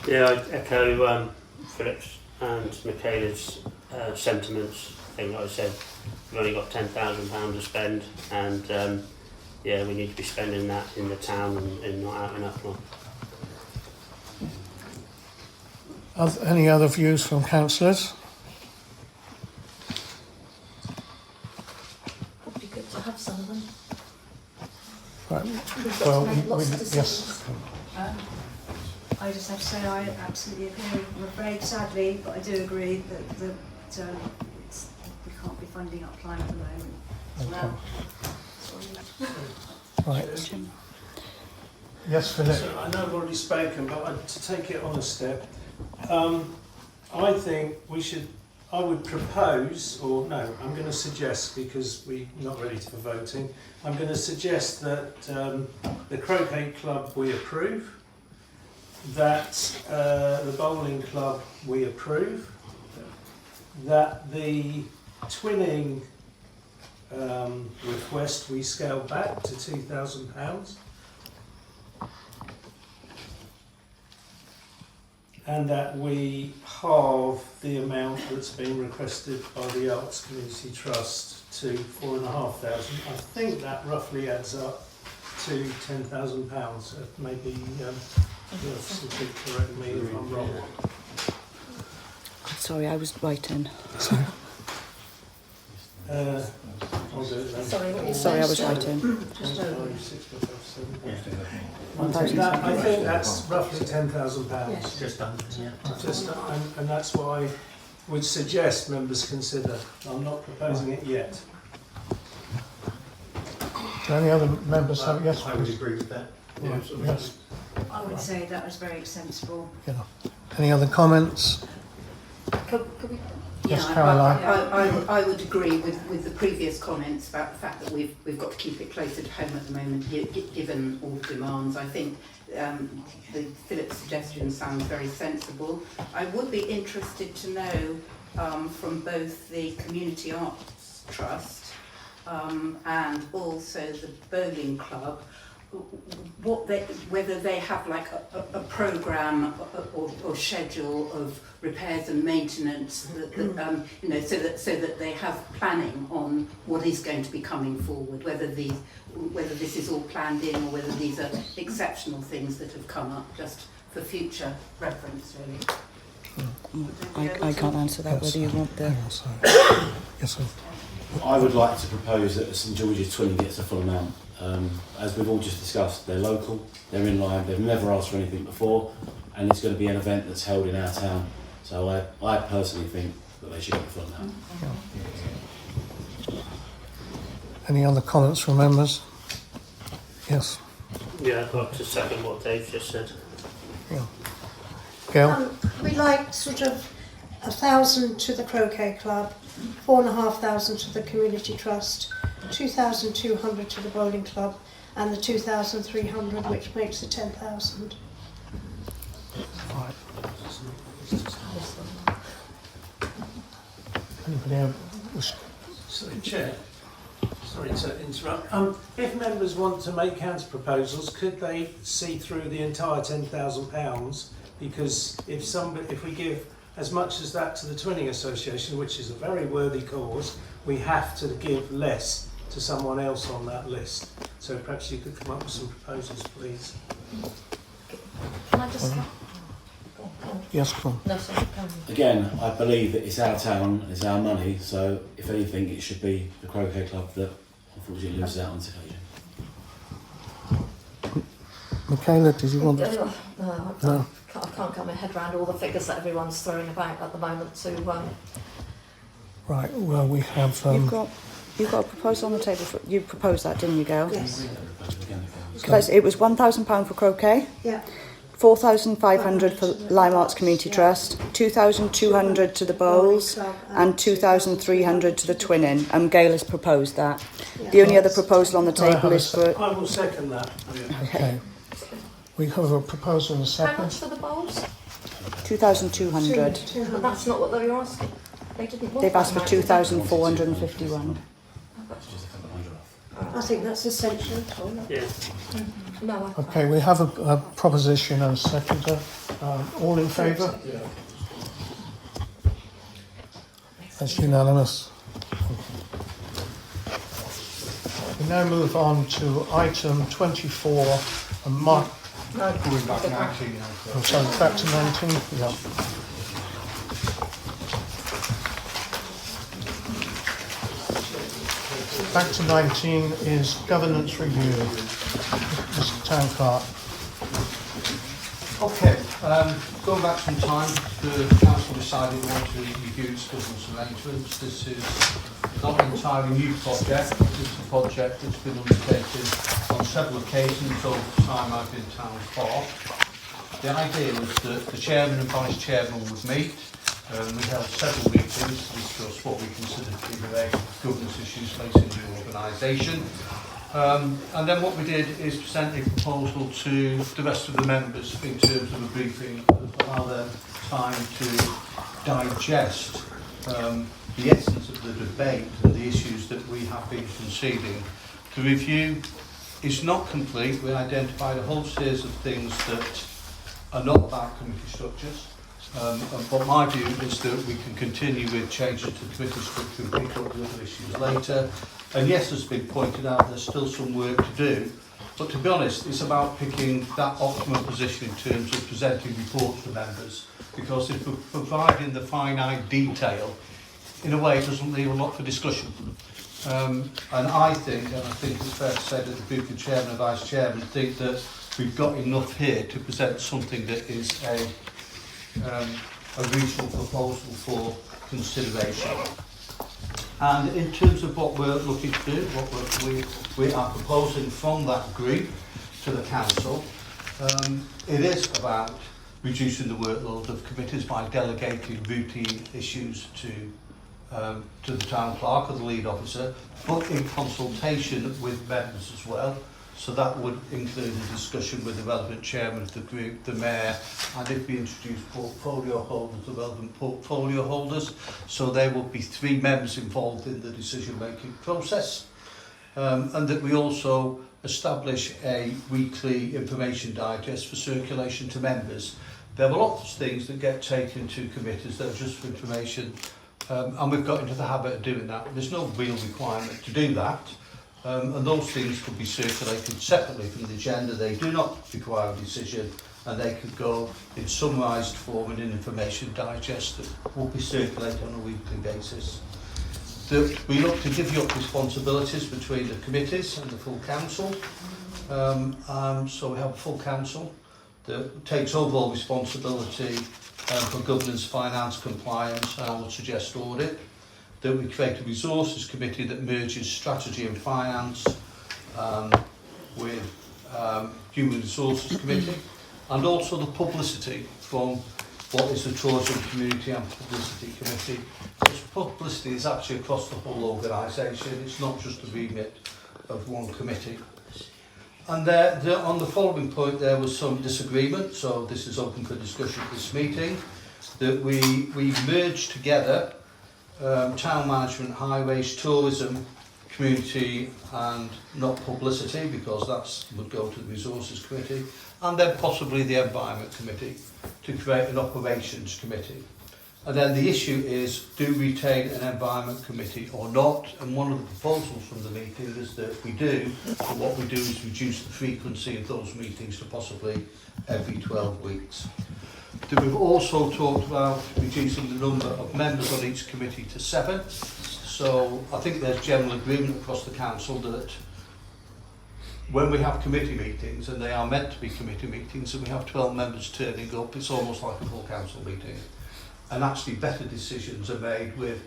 T: Yeah, I echo Philip's and Michaela's sentiments. I think, like I said, we've only got £10,000 to spend, and yeah, we need to be spending that in the town and not out in Upland.
A: Any other views from councillors?
R: Would be good to have some of them.
A: Right. Well, yes.
L: I just have to say I absolutely agree. I'm afraid, sadly, but I do agree that we can't be funding up Lyme at the moment.
A: Okay.
L: No.
A: Right. Yes, Philip.
S: So I know I've already spoken, but to take it on a step, I think I would propose, or no, I'm going to suggest, because we're not ready for voting, I'm going to suggest that the croquet club we approve, that the bowling club we approve, that the twinning request we scale back to £2,000, and that we halve the amount that's been requested by the Arts Community Trust to £4,500. I think that roughly adds up to £10,000. Maybe the officer could correct me if I'm wrong.
F: Sorry, I was writing.
S: I'll do it then.
F: Sorry, I was writing.
S: I think that's roughly £10,000.
Q: Yes. Just under, yeah.
S: And that's what I would suggest members consider. I'm not proposing it yet.
A: Do any other members have? Yes,
Q: I would agree with that.
A: Yeah. Yes.
L: I would say that was very sensible.
A: Yeah. Any other comments?
U: Could we?
A: Yes,
U: Yeah,
A: Caroline.
U: I would agree with the previous comments about the fact that we've got to keep it closer to home at the moment, given all the demands. I think Philip's suggestion sounds very sensible. I would be interested to know from both the Community Arts Trust and also the Bowling Club whether they have like a programme or schedule of repairs and maintenance that, so that they have planning on what is going to be coming forward, whether this is all planned in or whether these are exceptional things that have come up just for future reference, really.
F: I can't answer that, whether you want the...
A: Yes, sir.
N: I would like to propose that St George's Twinning gets a full amount. As we've all just discussed, they're local, they're in Lyme, they've never asked for anything before, and it's going to be an event that's held in our town. So I personally think that they should get the full amount.
A: Any other comments from members? Yes.
T: Yeah, I'd like to second what Dave just said.
A: Yeah. Gail?
V: We'd like sort of 1,000 to the Croquet Club, 4,500 to the Community Trust, 2,200 to the Bowling Club, and the 2,300, which makes the 10,000.
A: Right. Anybody else?
S: Sorry, Chair. Sorry to interrupt. If members want to make counter proposals, could they see through the entire £10,000 because if we give as much as that to the Twinning Association, which is a very worthy cause, we have to give less to someone else on that list. So perhaps you could come up with some proposals, please.
R: Can I just...
A: Yes, come on.
R: No, sorry.
N: Again, I believe that it's our town, it's our money, so if anything, it should be the Croquet Club that unfortunately loses out on this occasion.
A: Michaela, did you want
R: No,
A: No.
R: I can't get my head around all the figures that everyone's throwing about at the moment to...
A: Right, well, we have...
F: You've got a proposal on the table. You proposed that, didn't you, Gail?
L: Yes.
F: Guys, it was £1,000 for croquet.
L: Yeah.
F: 4,500 for Lyme Arts Community Trust, 2,200 to the bowls, and 2,300 to the Twinning. And Gail has proposed that. The only other proposal on the table is for...
S: I will second that.
A: Okay. We have a proposal and a
R: How
A: second.
R: much for the bowls?
F: 2,200.
R: But that's not what they were asking. They didn't want
F: They've asked for
R: that.
F: 2,451.
L: I think that's essential.
T: Yeah.
R: No,
A: Okay, we have a proposition and a seconder. All in favour? That's unanimous. We now move on to item 24. And Mark.
M: No, going back to 19 now.
A: Oh, sorry, back to 19. Yeah. Back to 19 is governance review. Mr. Town Clerk.
B: Okay, going back some time, the council decided they want to review its governance arrangements. This is not an entirely new project. It's a project that's been undertaken on several occasions over the time I've been town clerk. The idea was that the chairman and vice chairman would meet. We held several meetings to discuss what we considered to be the main governance issues facing the organisation. And then what we did is present a proposal to the rest of the members in terms of a briefing to allow them time to digest the essence of the debate and the issues that we have been conceding. The review is not complete. We identified a whole series of things that are not about committee structures. But my view is that we can continue with changes to committee structure and pick up the other issues later. And yes, as has been pointed out, there's still some work to do. But to be honest, it's about picking that optimum position in terms of presenting reports to members. Because if we're providing the finite detail, in a way it doesn't leave a lot for discussion. And I think it's fair to say that the group of chairman and vice chairman think that we've got enough here to present something that is a reasonable proposal for consideration. And in terms of what we're looking to do, what we are proposing from that group to the council, it is about reducing the workload of committees by delegating routine issues to the town clerk or the lead officer, but in consultation with members as well. So that would include a discussion with the relevant chairman of the group, the mayor, and if we introduce portfolio holders, the relevant portfolio holders. So there will be 3 members involved in the decision-making process. And that we also establish a weekly information digest for circulation to members. There are lots of things that get taken to committees that are just for information, and we've got into the habit of doing that. There's no real requirement to do that. And those things could be circulated separately from the agenda. They do not require a decision, and they could go in summarised form in an information digest that will be circulated on a weekly basis. We look to divvy up responsibilities between the committees and the full council. So we have a full council that takes overall responsibility for governance, finance, compliance, and I would suggest audit. That we create a resources committee that merges strategy and finance with human resources committee, and also the publicity from what is the tourism community and publicity committee. This publicity is actually across the whole organisation. It's not just a remit of one committee. And on the following point there was some disagreement, so this is open for discussion at this meeting, that we merged together town management, highways, tourism, community and not publicity, because that would go to the resources committee, and then possibly the environment committee to create an operations committee. And then the issue is, do we retain an environment committee or not? And one of the proposals from the meeting is that we do, but what we do is reduce the frequency of those meetings to possibly every 12 weeks. We've also talked about reducing the number of members on each committee to 7. So I think there's general agreement across the council that when we have committee meetings, and they are meant to be committee meetings, and we have 12 members turning up, it's almost like a full council meeting. And actually better decisions are made with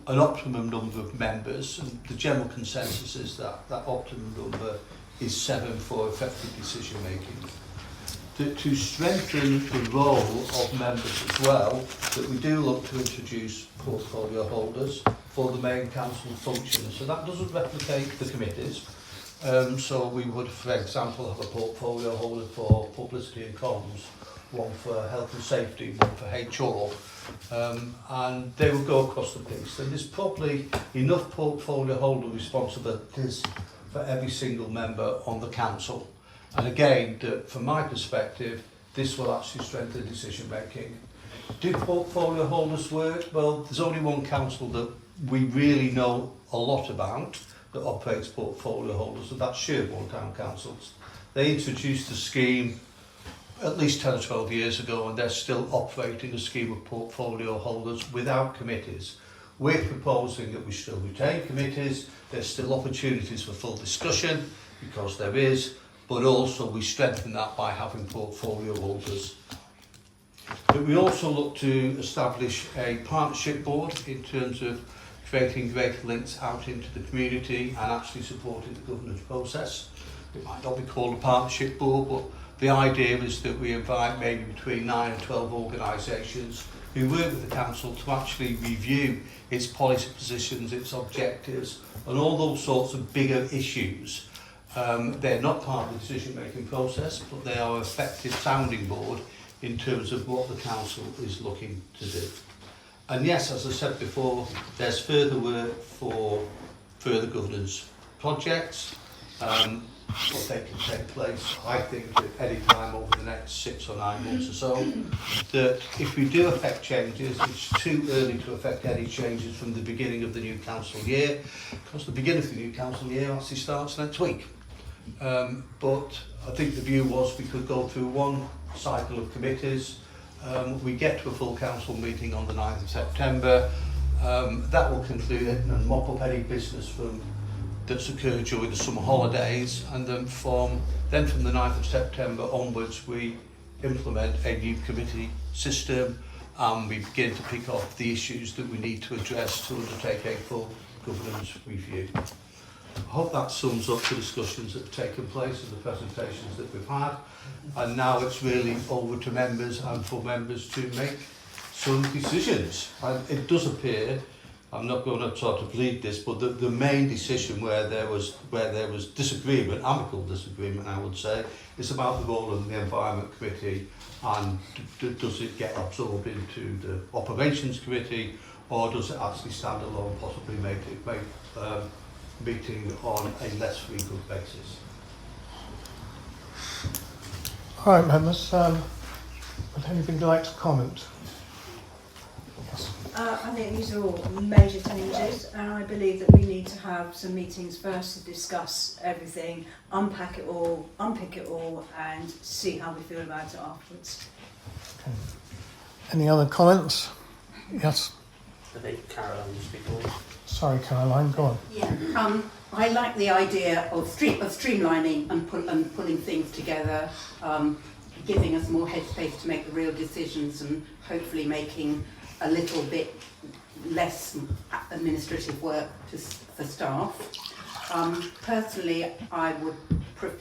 B: an optimum number of members, and the general consensus is that that optimum number is 7 for effective decision making. To strengthen the role of members as well, that we do look to introduce portfolio holders for the main council functions. So that doesn't replicate the committees. So we would, for example, have a portfolio holder for publicity and comms, one for health and safety, one for HR, and they would go across the piece. And there's probably enough portfolio holder responsibilities for every single member on the council. And again, from my perspective, this will actually strengthen decision making. Do portfolio holders work? Well, there's only one council that we really know a lot about that operates portfolio holders, and that's Sherborne Town Council. They introduced the scheme at least 10 or 12 years ago, and they're still operating a scheme of portfolio holders without committees. We're proposing that we still retain committees. There's still opportunities for full discussion, because there is, but also we strengthen that by having portfolio holders. But we also look to establish a partnership board in terms of creating greater links out into the community and actually supporting the governance process. It might not be called a partnership board, but the idea is that we invite maybe between 9 and 12 organisations who work with the council to actually review its policy positions, its objectives, and all those sorts of bigger issues. They're not part of the decision-making process, but they are an effective sounding board in terms of what the council is looking to do. And yes, as I said before, there's further work for further governance projects, but they can take place, I think, at any time over the next 6 or 9 months or so. That if we do affect changes, it's too early to affect any changes from the beginning of the new council year, because the beginning of the new council year actually starts next week. But I think the view was we could go through one cycle of committees. We get to a full council meeting on the 9th of September. That will conclude it and mop up any business that's occurred during the summer holidays, and then from the 9th of September onwards we implement a new committee system and we begin to pick off the issues that we need to address to undertake a full governance review. I hope that sums up the discussions that have taken place and the presentations that we've had, and now it's really over to members and for members to make some decisions. And it does appear, I'm not going to sort of lead this, but the main decision where there was disagreement, amicable disagreement I would say, is about the role of the Environment Committee, and does it get absorbed into the Operations Committee, or does it actually stand alone, possibly make meeting on a less frequent basis.
A: All right, members, would anybody like to comment? Yes.
L: I think these are all major changes, and I believe that we need to have some meetings first to discuss everything, unpack it all, unpick it all, and see how we feel about it afterwards.
A: Okay. Any other comments? Yes.
T: I think Caroline was before.
A: Sorry, Caroline, go on.
U: Yeah, I like the idea of streamlining and pulling things together, giving us more headspace to make the real decisions, and hopefully making a little bit less administrative work for staff. Personally, I would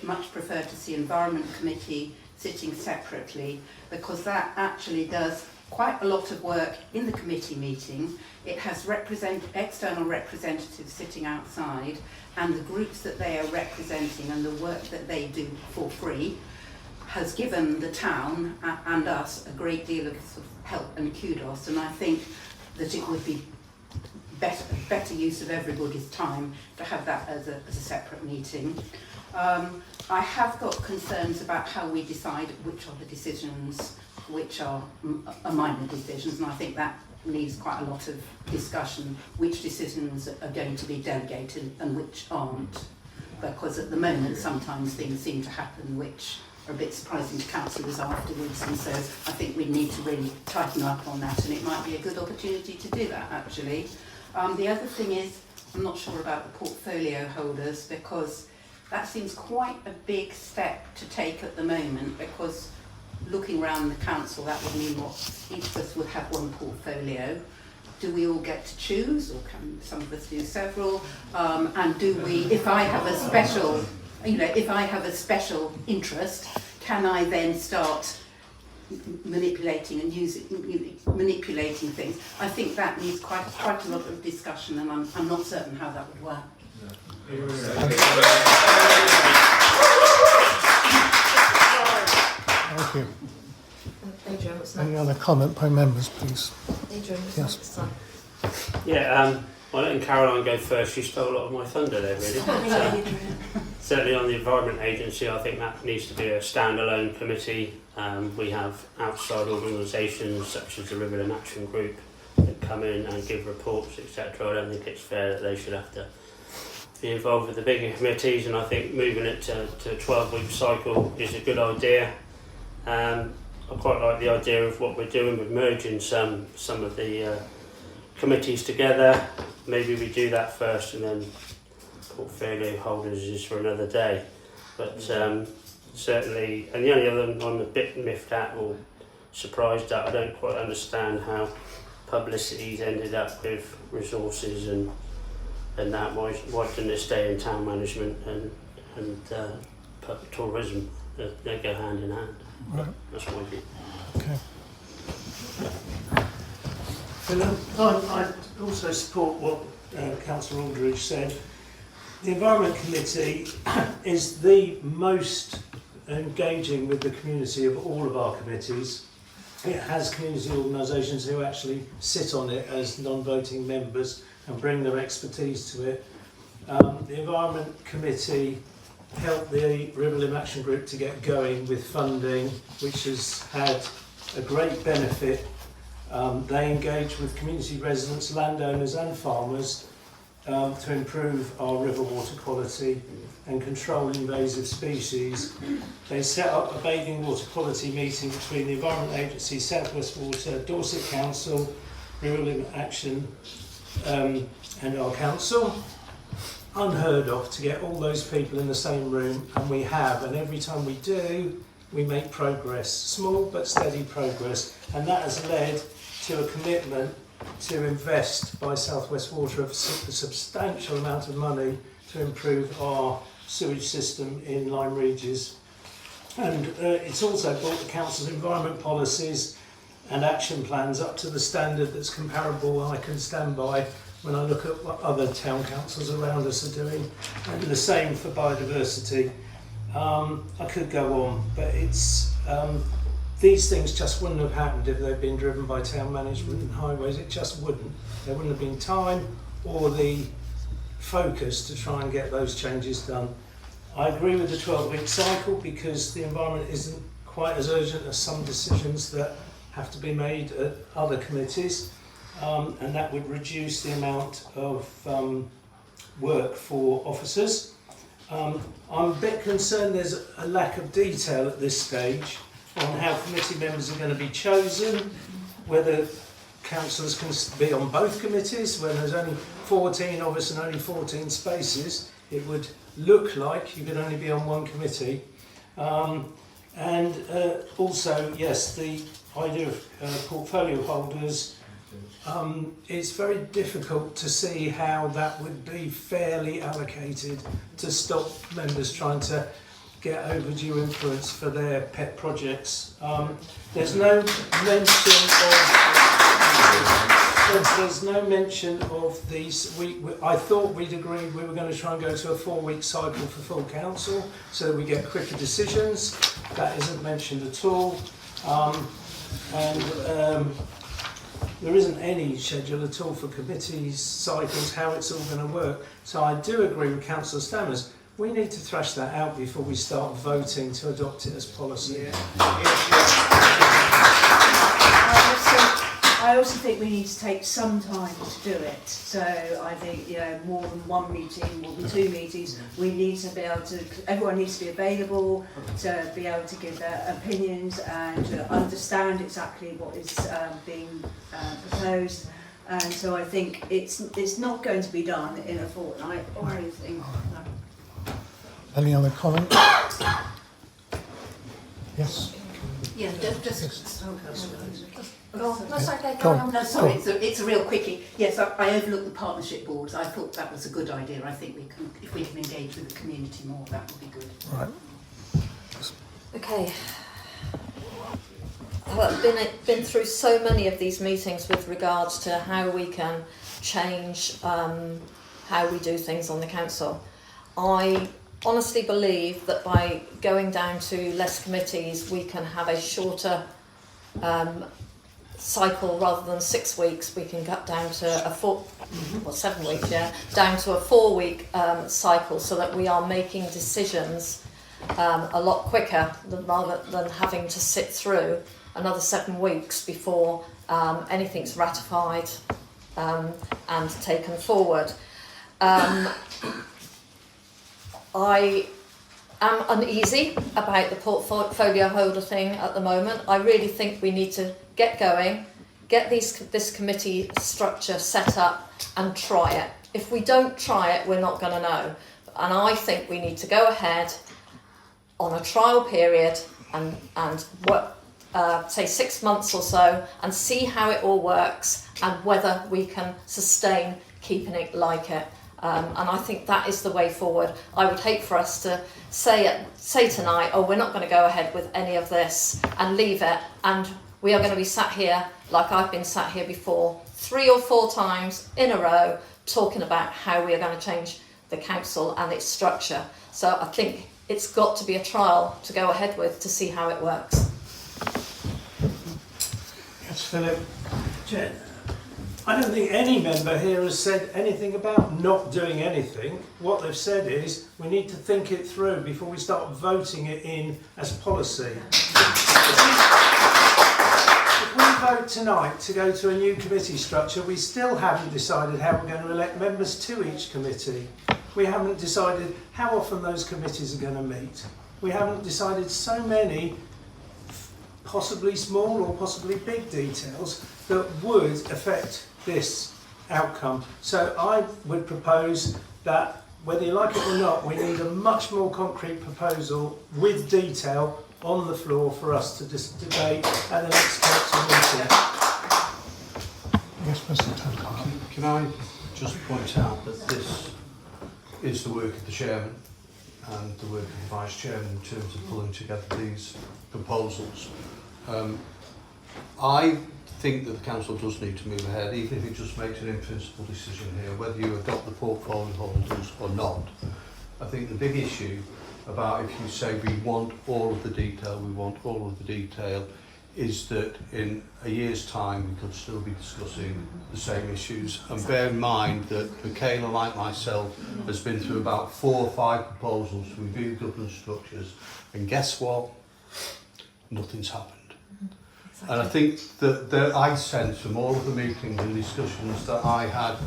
U: much prefer to see Environment Committee sitting separately, because that actually does quite a lot of work in the committee meeting. It has external representatives sitting outside, and the groups that they are representing and the work that they do for free has given the town and us a great deal of help and kudos, and I think that it would be better use of everybody's time to have that as a separate meeting. I have got concerns about how we decide which are the decisions which are minor decisions, and I think that leaves quite a lot of discussion which decisions are going to be delegated and which aren't. Because at the moment sometimes things seem to happen which are a bit surprising to councillors afterwards, and so I think we need to really tighten up on that, and it might be a good opportunity to do that actually. The other thing is, I'm not sure about the portfolio holders, because that seems quite a big step to take at the moment, because looking around the council, that would mean what each of us would have one portfolio. Do we all get to choose, or can some of us do several? And do we, if I have a special, if I have a special interest, can I then start manipulating and manipulating things? I think that needs quite a lot of discussion, and I'm not certain how that would work.
A: Thank you.
L: Adrian, what's
A: Any
L: next?
A: other comment by members, please?
L: Adrian, what's
A: Yes.
L: next, son?
T: Yeah, well, letting Caroline go first, she stole a lot of my thunder there, really. So, certainly on the Environment Agency, I think that needs to be a standalone committee. We have outside organisations such as the Riverland Action Group that come in and give reports, etc. I don't think it's fair that they should have to be involved with the bigger committees, and I think moving it to a 12-week cycle is a good idea. I quite like the idea of what we're doing with merging some of the committees together. Maybe we do that first, and then portfolio holders is for another day. But certainly, and the only other one I'm a bit miffed at or surprised at, I don't quite understand how publicity's ended up with resources and that. Why didn't it stay in town management and public tourism? They go hand in hand.
A: Right.
T: That's my view.
A: Okay.
S: I also support what Councillor Aldridge said. The Environment Committee is the most engaging with the community of all of our committees. It has community organisations who actually sit on it as non-voting members and bring their expertise to it. The Environment Committee helped the Riverland Action Group to get going with funding, which has had a great benefit. They engage with community residents, landowners and farmers to improve our river water quality and control invasive species. They set up a bathing water quality meeting between the Environment Agency, South West Water, Dorset Council, Riverland Action and our council. Unheard of to get all those people in the same room, and we have, and every time we do, we make progress, small but steady progress, and that has led to a commitment to invest by South West Water a substantial amount of money to improve our sewage system in Lyme Regis. And it's also brought the council's environment policies and action plans up to the standard that's comparable, and I can stand by when I look at what other town councils around us are doing, and the same for biodiversity. I could go on, but it's these things just wouldn't have happened if they'd been driven by town management and highways. It just wouldn't. There wouldn't have been time or the focus to try and get those changes done. I agree with the 12-week cycle because the environment isn't quite as urgent as some decisions that have to be made at other committees. And that would reduce the amount of work for officers. I'm a bit concerned there's a lack of detail at this stage on how committee members are going to be chosen, whether councillors can be on both committees. When there's only 14 of us and only 14 spaces, it would look like you could only be on one committee. And also, yes, the idea of portfolio holders, it's very difficult to see how that would be fairly allocated to stop members trying to get overdue influence for their pet projects. There's no mention of these. I thought we'd agreed we were going to try and go to a 4-week cycle for full council so that we get quicker decisions. That isn't mentioned at all. There isn't any schedule at all for committees, cycles, how it's all going to work. So I do agree with Councillor Stammers. We need to thrash that out before we start voting to adopt it as policy. Yeah.
C: I also think we need to take some time to do it. So I think, you know, more than one meeting, more than 2 meetings, we need to be able to, everyone needs to be available to be able to give their opinions and to understand exactly what is being proposed. And so I think it's not going to be done in a fortnight or anything. No.
A: Any other comments? Yes.
U: Yeah, just
R: That's okay,
A: Go on.
U: No, sorry,
A: Go on.
U: it's a real quickie. Yes, I overlooked the partnership boards. I thought that was a good idea. I think we can, if we can engage with the community more, that would be good.
A: Right.
R: Okay. I've been through so many of these meetings with regards to how we can change how we do things on the council. I honestly believe that by going down to less committees, we can have a shorter cycle rather than 6 weeks. We can cut down to a 7 weeks, down to a 4-week cycle, so that we are making decisions a lot quicker rather than having to sit through another 7 weeks before anything's ratified and taken forward. I am uneasy about the portfolio holder thing at the moment. I really think we need to get going, get this committee structure set up and try it. If we don't try it, we're not going to know. And I think we need to go ahead on a trial period and work, say 6 months or so, and see how it all works and whether we can sustain keeping it like it. And I think that is the way forward. I would hate for us to say tonight, oh, we're not going to go ahead with any of this and leave it, and we are going to be sat here like I've been sat here before 3 or 4 times in a row talking about how we are going to change the council and its structure. So I think it's got to be a trial to go ahead with to see how it works.
A: Yes, Philip.
S: Chair, I don't think any member here has said anything about not doing anything. What they've said is we need to think it through before we start voting it in as policy. If we vote tonight to go to a new committee structure, we still haven't decided how we're going to elect members to each committee. We haven't decided how often those committees are going to meet. We haven't decided so many possibly small or possibly big details that would affect this outcome. So I would propose that, whether you like it or not, we need a much more concrete proposal with detail on the floor for us to debate at the next council meeting.
A: Yes, Mr. Town.
B: Can I just point out that this is the work of the chairman and the work of the vice chairman in terms of pulling together these proposals. I think that the council does need to move ahead, even if it just makes an in-principle decision here, whether you adopt the portfolio holders or not. I think the big issue about if you say we want all of the detail, is that in a year's time we could still be discussing the same issues. And bear in mind that Michaela, like myself, has been through about 4 or 5 proposals to review governance structures, and guess what? Nothing's happened. And I think that I sense from all of the meetings and discussions that I had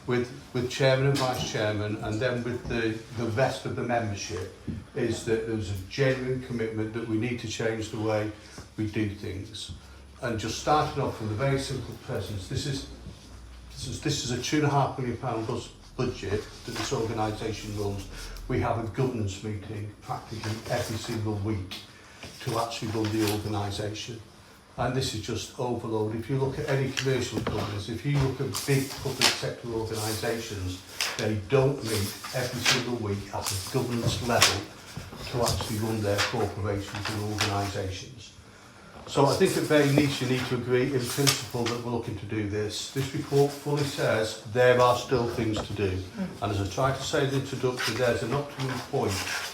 B: with chairman and vice chairman, and then with the rest of the membership, is that there's a genuine commitment that we need to change the way we do things. And just starting off with a very simple presence, this is a £2.5 million budget that this organisation runs. We have a governance meeting practically every single week to actually run the organisation. And this is just overload. If you look at any commercial companies, if you look at big public sector organisations, they don't meet every single week at a governance level to actually run their corporations and organisations. So I think at very least you need to agree in principle that we're looking to do this. This report fully says there are still things to do. And as I tried to say in the introduction, there's an optimum point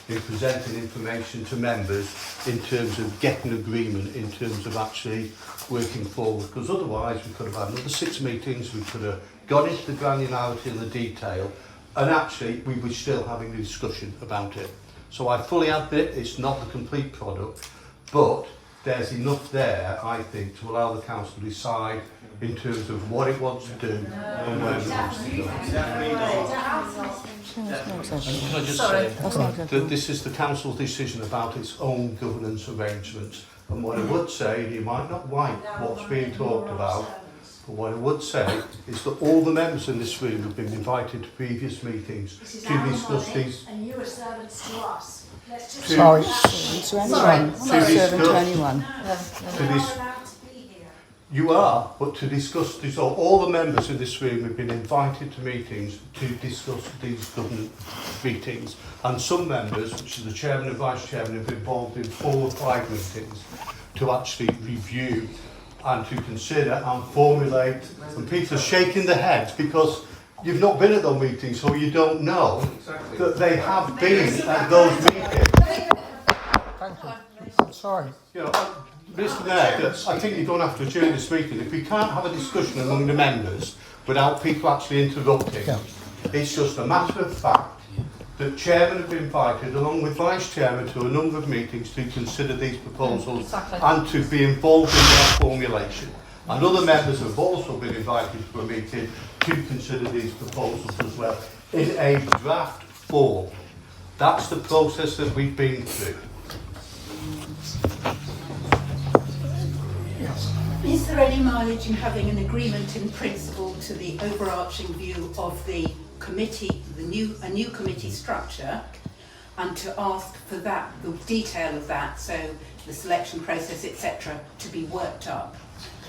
B: in presenting information to members in terms of getting agreement, in terms of actually working forward. Because otherwise we could have had another 6 meetings, we could have gone into the granularity and the detail, and actually we were still having a discussion about it. So I fully admit it's not the complete product, but there's enough there, I think, to allow the council to decide in terms of what it wants to do and where it wants to go. And can I just say that this is the council's decision about its own governance arrangements. And what I would say, you might not like what's being talked about, but what I would say is that all the members in this room have been invited to previous meetings to discuss these.
V: And you are servants to us. Let's just
A: Sorry.
F: To anyone. I'm not a servant to anyone.
B: You are, but to discuss this, all the members in this room have been invited to meetings to discuss these government meetings. And some members, which is the chairman and vice chairman, have been involved in 4 or 5 meetings to actually review and to consider and formulate. And people are shaking their heads because you've not been at those meetings, so you don't know that they have been at those meetings.
A: Thank you. I'm sorry.
B: You know, Mr. Mayor, I think you're going to have to adjourn this meeting. If we can't have a discussion among the members without people actually interrupting, it's just a matter of fact that chairman have been invited, along with vice chairman, to a number of meetings to consider these proposals and to be involved in their formulation. And other members have also been invited to a meeting to consider these proposals as well, in a draft form. That's the process that we've been through.
U: Is there any mileage in having an agreement in principle to the overarching view of the committee, a new committee structure, and to ask for that, the detail of that, so the selection process, etc., to be worked up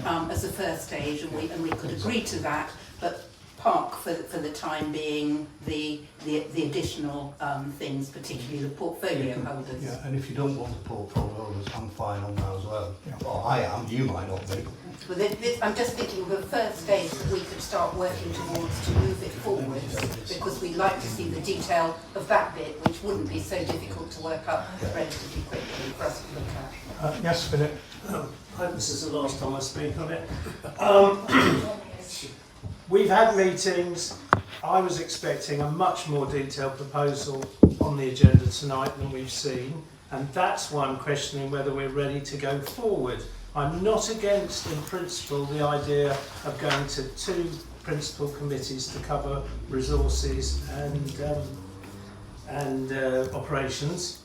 U: as a first stage, and we could agree to that, but park for the time being the additional things, particularly the portfolio holders.
B: Yeah, and if you don't want the portfolio holders, I'm fine on that as well. Well, I am, you might not be.
U: Well, I'm just thinking of the first stage that we could start working towards to move it forward, because we'd like to see the detail of that bit, which wouldn't be so difficult to work up relatively quickly for us to look at.
A: Yes, Philip.
S: I hope this is the last time I speak on it. We've had meetings. I was expecting a much more detailed proposal on the agenda tonight than we've seen, and that's why I'm questioning whether we're ready to go forward. I'm not against, in principle, the idea of going to 2 principal committees to cover resources and operations.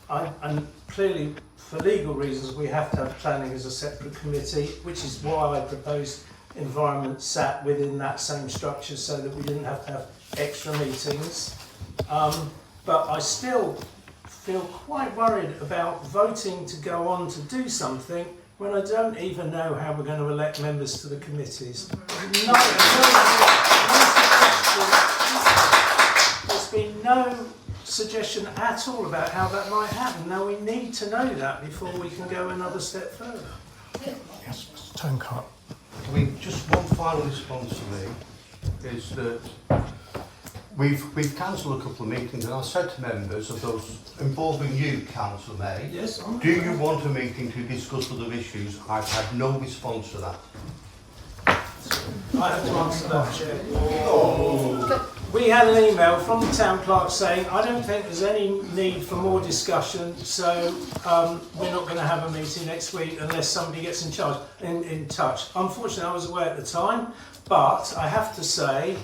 S: And clearly, for legal reasons, we have to have planning as a separate committee, which is why I proposed environment sat within that same structure so that we didn't have to have extra meetings. But I still feel quite worried about voting to go on to do something when I don't even know how we're going to elect members to the committees. There's been no suggestion at all about how that might happen. Now we need to know that before we can go another step further.
A: Yes, Mr. Tonecart.
B: I mean, just one final response to me is that we've cancelled a couple of meetings, and I said to members of those involving you, Councillor May,
S: yes,
B: do you want a meeting to discuss other issues? I've had no response to that.
S: I have to answer that, Chair. We had an email from the town clerk saying, I don't think there's any need for more discussion, so we're not going to have a meeting next week unless somebody gets in touch. Unfortunately, I was away at the time, but I have to say,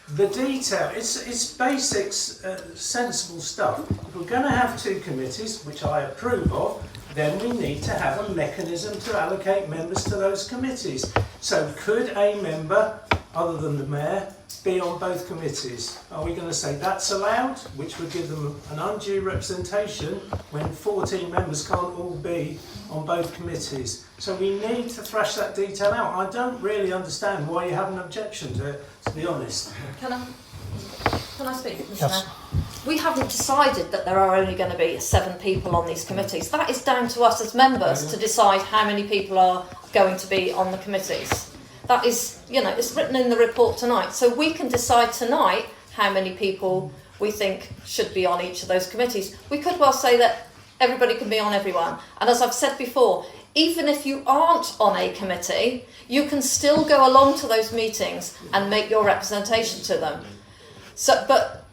S: the detail, it's basic, sensible stuff. If we're going to have 2 committees, which I approve of, then we need to have a mechanism to allocate members to those committees. So could a member, other than the mayor, be on both committees? Are we going to say that's allowed, which would give them an undue representation when 14 members can't all be on both committees? So we need to thrash that detail out. I don't really understand why you have an objection to it, to be honest.
R: Can I speak, Mr.
A: Yes.
R: Mayor? We haven't decided that there are only going to be 7 people on these committees. That is down to us as members to decide how many people are going to be on the committees. That is, it's written in the report tonight. So we can decide tonight how many people we think should be on each of those committees. We could well say that everybody can be on everyone. And as I've said before, even if you aren't on a committee, you can still go along to those meetings and make your representation to them. So, but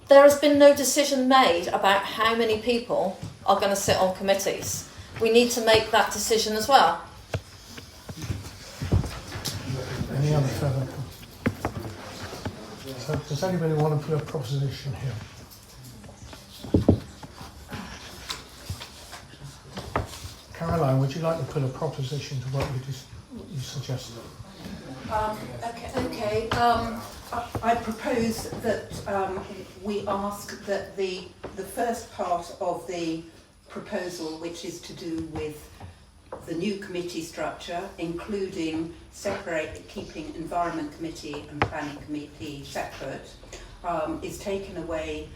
R: there has been no decision made about how many people are going to sit on committees. we need to make that decision as well.
A: Any other further comments? So does anybody want to put a proposition here? Caroline, would you like to put a proposition to what you suggested?
U: Okay. I propose that we ask that the first part of the proposal, which is to do with the new committee structure, including keeping Environment Committee and Planning Committee separate, is taken away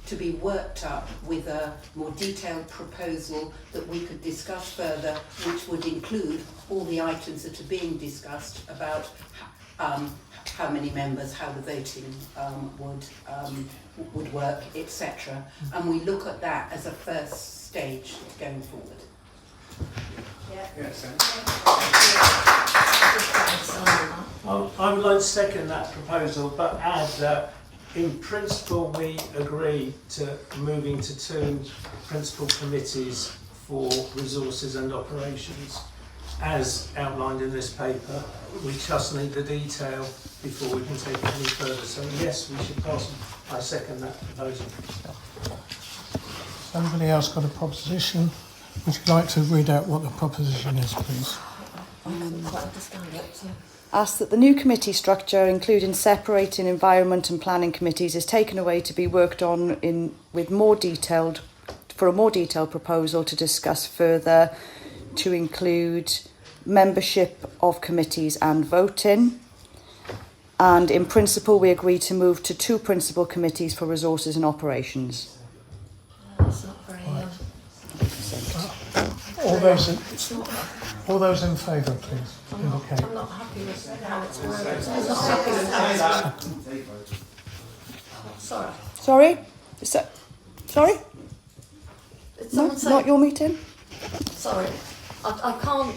U: to be worked up with a more detailed proposal that we could discuss further, which would include all the items that are being discussed about how many members, how the voting would work, etc. And we look at that as a first stage going forward.
S: I would like to second that proposal, but add that in principle we agree to moving to 2 principal committees for resources and operations as outlined in this paper. We just need the detail before we can take it any further. So yes, we should pass. I second that proposal.
A: Has anybody else got a proposition? Would you like to read out what the proposition is, please?
R: I couldn't quite understand it. So.
F: Ask that the new committee structure, including separating environment and planning committees, is taken away to be worked on for a more detailed proposal to discuss further, to include membership of committees and voting. And in principle, we agree to move to 2 principal committees for resources and operations.
R: That's not very.
A: All those in favour, please indicate.
R: I'm not happy with how it's worded. I'm not happy with how it's Sorry.
F: Sorry? Sorry? No,
R: Someone
F: not your meeting?
R: Sorry. I can't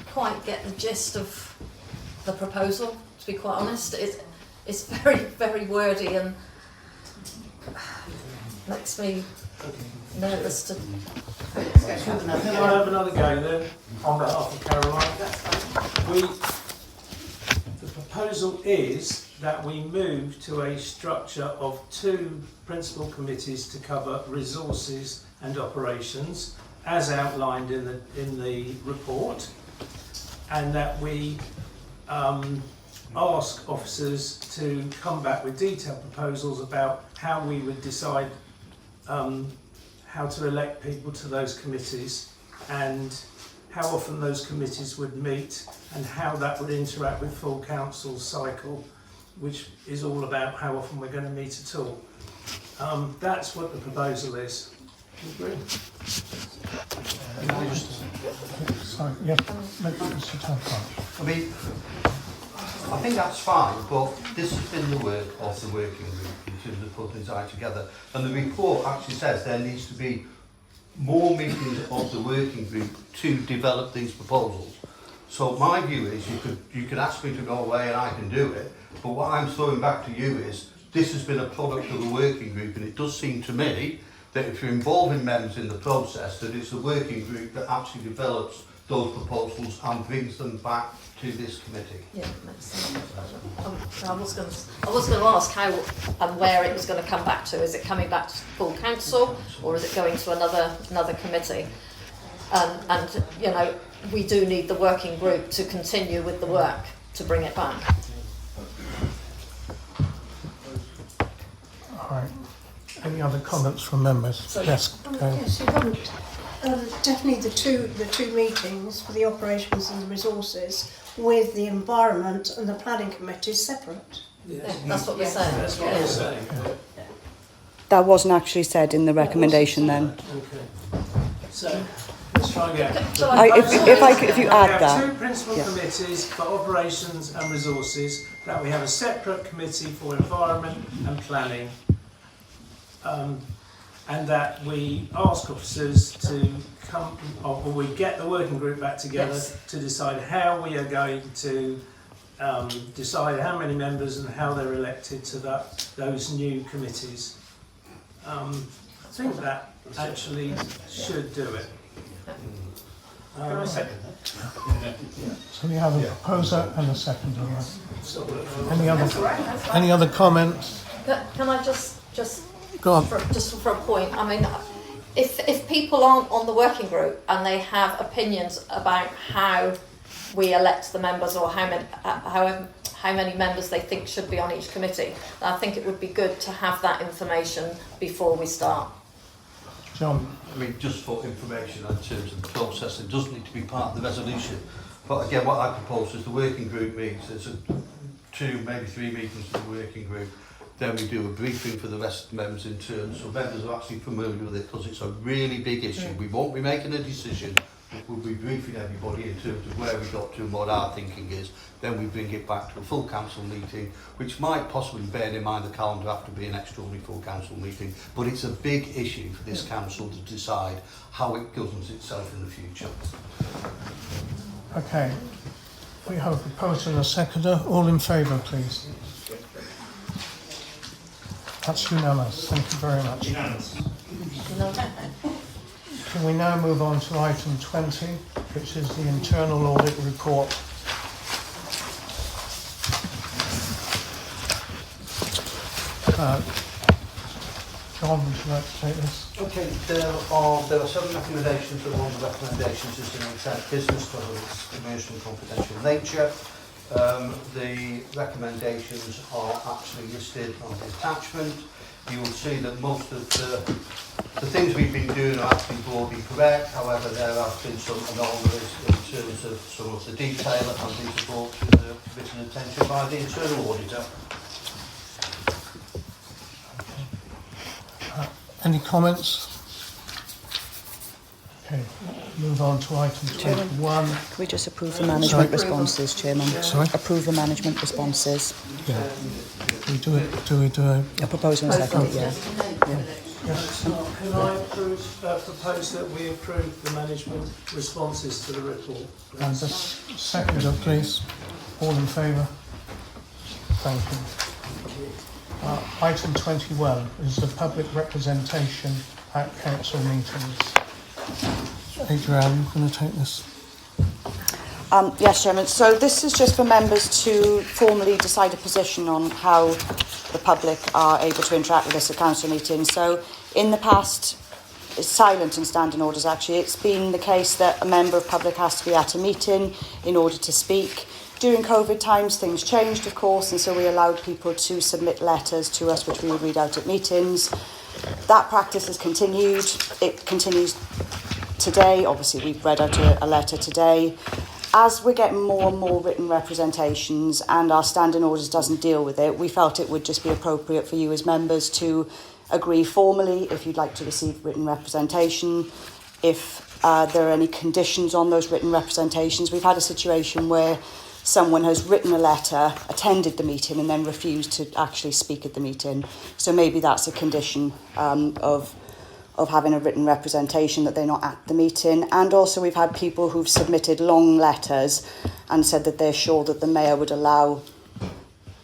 R: quite get the gist of the proposal, to be quite honest. It's very, very wordy and makes me nervous to...
S: Can I have another go then, on behalf of Caroline? The proposal is that we move to a structure of 2 principal committees to cover resources and operations, as outlined in the report, and that we ask officers to come back with detailed proposals about how we would decide how to elect people to those committees and how often those committees would meet and how that would interact with full council cycle, which is all about how often we're going to meet at all. That's what the proposal is. Do you agree?
A: Sorry, yeah, Mr. Tadcock.
B: I mean, I think that's fine, but this has been the work of the working group in terms of putting things out together. And the report actually says there needs to be more meetings of the working group to develop these proposals. So my view is you could ask me to go away and I can do it, but what I'm throwing back to you is this has been a product of the working group, and it does seem to me that if you're involving members in the process, that it's the working group that actually develops those proposals and brings them back to this committee.
R: Yeah, makes sense. I was going to ask how and where it was going to come back to. Is it coming back to full council, or is it going to another committee? And you know, we do need the working group to continue with the work to bring it back.
A: All right. Any other comments from members?
R: Sorry.
A: Yes.
V: Yes, you haven't. Definitely the two meetings for the operations and the resources with the environment and the planning committee separate.
R: Yeah, that's what we're saying.
S: That's what we're saying.
F: That wasn't actually said in the recommendation then.
S: Okay. So let's try again.
F: If you add
S: we have
F: that.
S: 2 principal committees for operations and resources, that we have a separate committee for environment and planning, and that we ask officers to come, or we get the working group back together to decide how we are going to decide how many members and how they're elected to those new committees. I think that actually should do it.
Q: Can I second that?
A: So we have a proposer and a seconder. Any other comments?
R: Can I just
A: Go on.
R: just for a point? I mean, if people aren't on the working group and they have opinions about how we elect the members or how many members they think should be on each committee, then I think it would be good to have that information before we start.
A: John.
B: I mean, just for information in terms of the process, it doesn't need to be part of the resolution. But again, what I propose is the working group meets. There's 2, maybe 3 meetings for the working group. Then we do a briefing for the rest of the members in turn, so members are actually familiar with it, because it's a really big issue. We won't be making a decision, but we'll be briefing everybody in terms of where we got to and what our thinking is. Then we bring it back to a full council meeting, which might possibly bear in mind the calendar have to be an extraordinary full council meeting. But it's a big issue for this council to decide how it governs itself in the future.
A: Okay. We have a proposer and a seconder. All in favour, please. That's unanimous. Thank you very much.
G: Unanimous.
A: Can we now move on to item 20, which is the internal audit report. John, would you like to take this?
B: Okay, there are 7 recommendations, but one of the recommendations is an exempt business because of its commercial and confidential nature. The recommendations are actually listed on the attachment. You will see that most of the things we've been doing are actually broadly correct. However, there have been some anomalies in terms of some of the detail, and these are brought to the written attention by the internal auditor.
A: Any comments? Okay, move on to item 21.
F: Can we just approve the management responses, Chairman?
A: Sorry?
F: Approve the management responses.
A: Yeah. Do we do
F: A proposal and second, yeah.
S: Can I propose that we approve the management responses to the report?
A: And the seconder, please. All in favour? Thank you. Item 21 is the public representation at council meetings. Adrian, you're going to take this?
F: Yes, Chairman. So this is just for members to formally decide a position on how the public are able to interact with us at council meetings. So in the past, it's silent in standing orders actually. It's been the case that a member of public has to be at a meeting in order to speak. During COVID times, things changed, of course, and so we allowed people to submit letters to us, which we would read out at meetings. That practice has continued. It continues today. Obviously, we've read out a letter today. As we're getting more and more written representations and our standing orders doesn't deal with it, we felt it would just be appropriate for you as members to agree formally if you'd like to receive written representation. If there are any conditions on those written representations. We've had a situation where someone has written a letter, attended the meeting, and then refused to actually speak at the meeting. So maybe that's a condition of having a written representation, that they're not at the meeting. And also we've had people who've submitted long letters and said that they're sure that the mayor would allow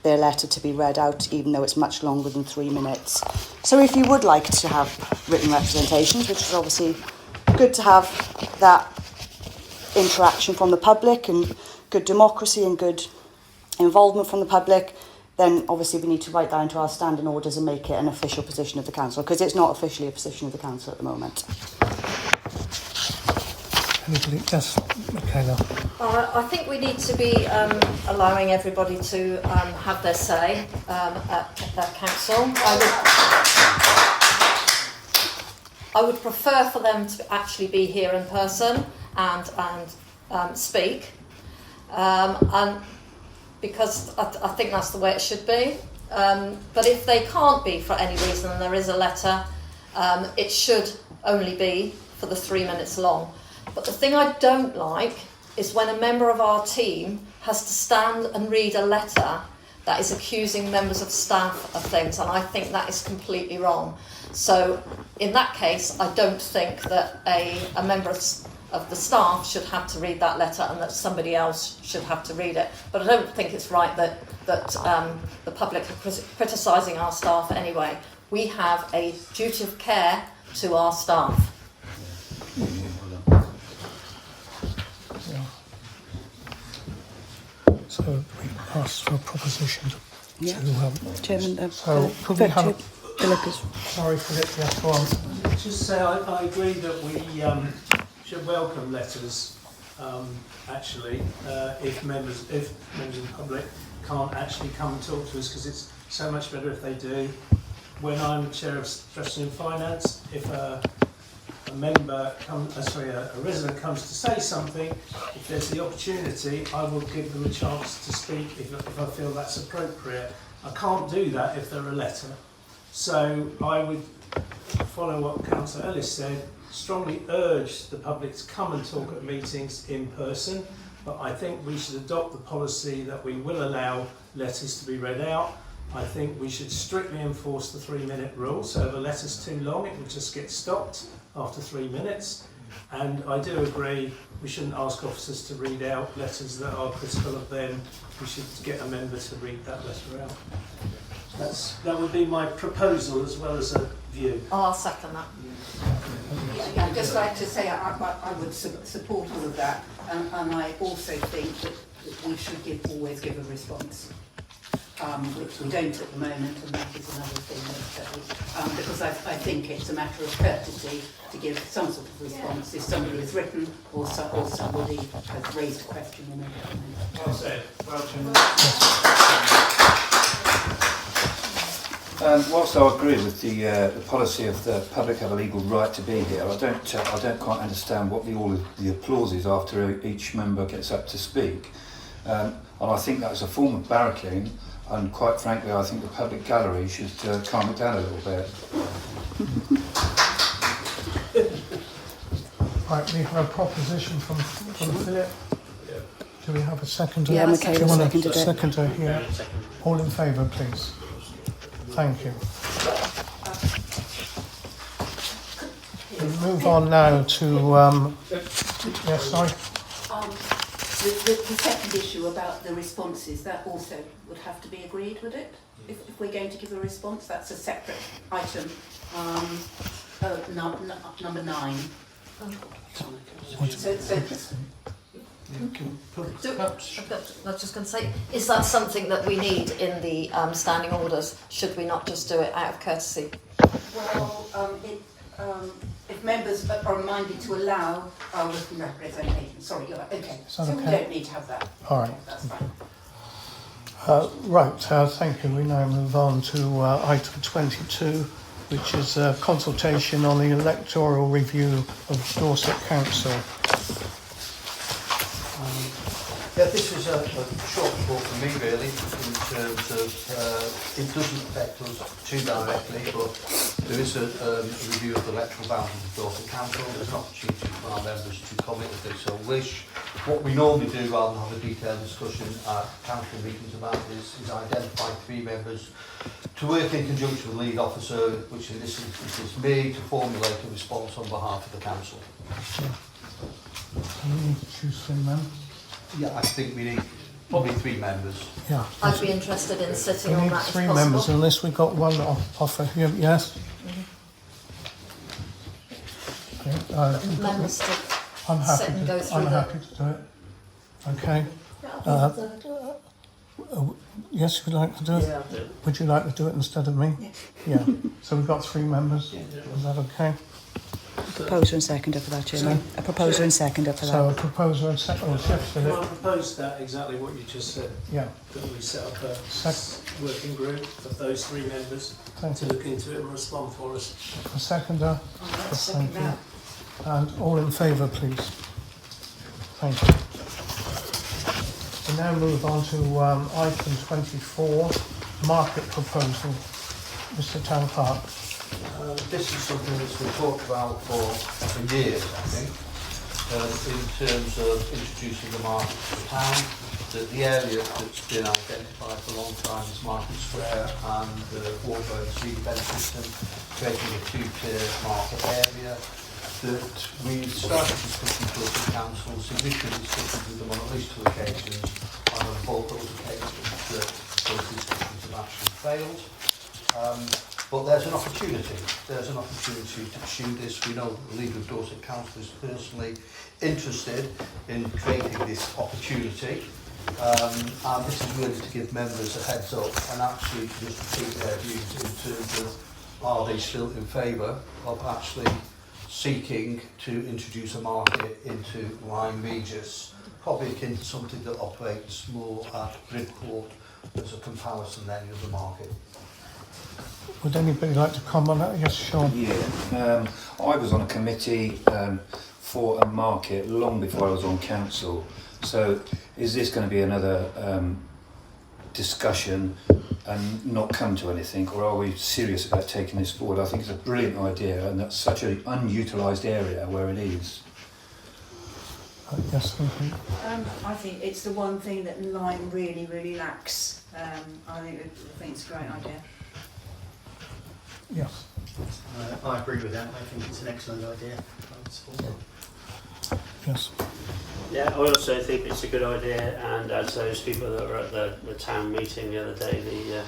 F: their letter to be read out, even though it's much longer than 3 minutes. So if you would like to have written representations, which is obviously good to have that interaction from the public and good democracy and good involvement from the public, then obviously we need to write that into our standing orders and make it an official position of the council, because it's not officially a position of the council at the moment.
A: Anybody? Yes, Michaela.
R: I think we need to be allowing everybody to have their say at council. I would prefer for them to actually be here in person and speak. And because I think that's the way it should be. But if they can't be for any reason and there is a letter, it should only be for the 3 minutes long. But the thing I don't like is when a member of our team has to stand and read a letter that is accusing members of staff of things, and I think that is completely wrong. So in that case, I don't think that a member of the staff should have to read that letter and that somebody else should have to read it. But I don't think it's right that the public are criticising our staff anyway. We have a duty of care to our staff.
A: So we asked for a proposition to.
F: Yeah.
A: To,
F: Chairman,
A: so could we have?
F: Philip is.
A: Sorry, Philip. Yes, go on.
S: Just say I agree that we should welcome letters. Actually, if members of the public can't actually come and talk to us, because it's so much better if they do. When I'm chair of Trustee and Finance, if a resident comes to say something, if there's the opportunity, I will give them a chance to speak if I feel that's appropriate. I can't do that if they're a letter. So I would follow what Councillor Ellis said, strongly urge the public to come and talk at meetings in person, but I think we should adopt the policy that we will allow letters to be read out. I think we should strictly enforce the 3-minute rule, so if a letter's too long it will just get stopped after 3 minutes. And I do agree we shouldn't ask officers to read out letters that are critical of them. We should get a member to read that letter out. That would be my proposal as well as a view.
R: I'll second that.
U: Yeah, I'd just like to say I would support all of that, and I also think that we should always give a response, which we don't at the moment, and that is another thing because I think it's a matter of courtesy to give some sort of response if somebody has written or somebody has raised a question in a comment.
J: Well said.
E: Whilst I agree with the policy of the public have a legal right to be here, I don't quite understand what all of the applause is after each member gets up to speak. And I think that's a form of barracking, and quite frankly I think the public gallery should calm it down a little bit.
A: Right, we have a proposition from Philip. Do we have a seconder?
F: Yeah, Michaela
A: Do you want
F: seconded
A: a
F: it.
A: seconder here? All in favour, please. Thank you. We move on now to yes, sorry.
U: The second issue about the responses, that also would have to be agreed, would it? If we're going to give a response, that's a separate item. Number 9.
R: I was just going to say, is that something that we need in the standing orders? Should we not just do it out of courtesy?
U: Well, if members are reminded to allow our written representation, sorry, you're right, okay. So we don't need to have that.
A: All right.
U: That's fine.
A: Thank you. We now move on to item 22, which is consultation on the electoral review of Dorset Council.
B: Yeah, this is a short report for me really, in terms of, it doesn't affect us too directly, but there is a review of the electoral boundaries of Dorset Council. There's an opportunity for our members to comment if they so wish. What we normally do, rather than have a detailed discussion at council meetings about this, is identify 3 members to work in conjunction with the lead officer, which in this instance is me, to formulate a response on behalf of the council.
A: Can we choose 3 men?
B: Yeah, I think we need probably 3 members.
A: Yeah.
R: I'd be interested in sitting
A: We
R: on
A: need
R: that if
A: 3
R: possible.
A: members, unless we've got one offer here. Yes? Okay,
R: Members to
A: I'm
R: sit
A: happy
R: and go
A: to,
R: through
A: I'm
R: the...
A: happy to do it. Okay. Yes, you'd like to do it?
R: Yeah, I'll do it.
A: Would you like to do it instead of me? Yeah. So we've got 3 members. Is that okay?
F: Proposer and seconder for that, Chairman.
S: Sorry?
F: A proposer and seconder for
A: So a
F: that.
A: proposer and seconder.
S: Can I propose that exactly what you just said?
A: Yeah.
S: That we set up a working group of those 3 members to look into it and respond for us.
A: A seconder. Thank you. And all in favour, please. Thank you. We now move on to item 24, market proposal. Mr. Town Clerk.
B: This is something that's been talked about for years, I think, in terms of introducing the market to the town. The area that's been identified for a long time is Market Square and Warburg Street Event System, creating a 2-tier market area that we've started discussing with the council, significant discussions with them on at least 2 occasions, and on both those occasions that those discussions have actually failed. But there's an opportunity. There's an opportunity to pursue this. We know the League of Dorset Council is personally interested in creating this opportunity. And this is really to give members a heads up and actually just repeat their views in terms of are they still in favour of actually seeking to introduce a market into Lyme Regis, probably akin to something that operates more at Bridport as a comparison than any other market.
A: Would anybody like to comment on that? Yes, Sean.
E: Yeah, I was on a committee for a market long before I was on council. So is this going to be another discussion and not come to anything, or are we serious about taking this forward? I think it's a brilliant idea, and that's such an unutilised area where it is.
A: Yes, thank you.
C: I think it's the one thing that Lyme really, really lacks. I think it's a great idea.
A: Yes.
Q: I agree with that. I think it's an excellent idea.
A: Yes.
T: Yeah, I also think it's a good idea, and as those people that were at the town meeting the other day, the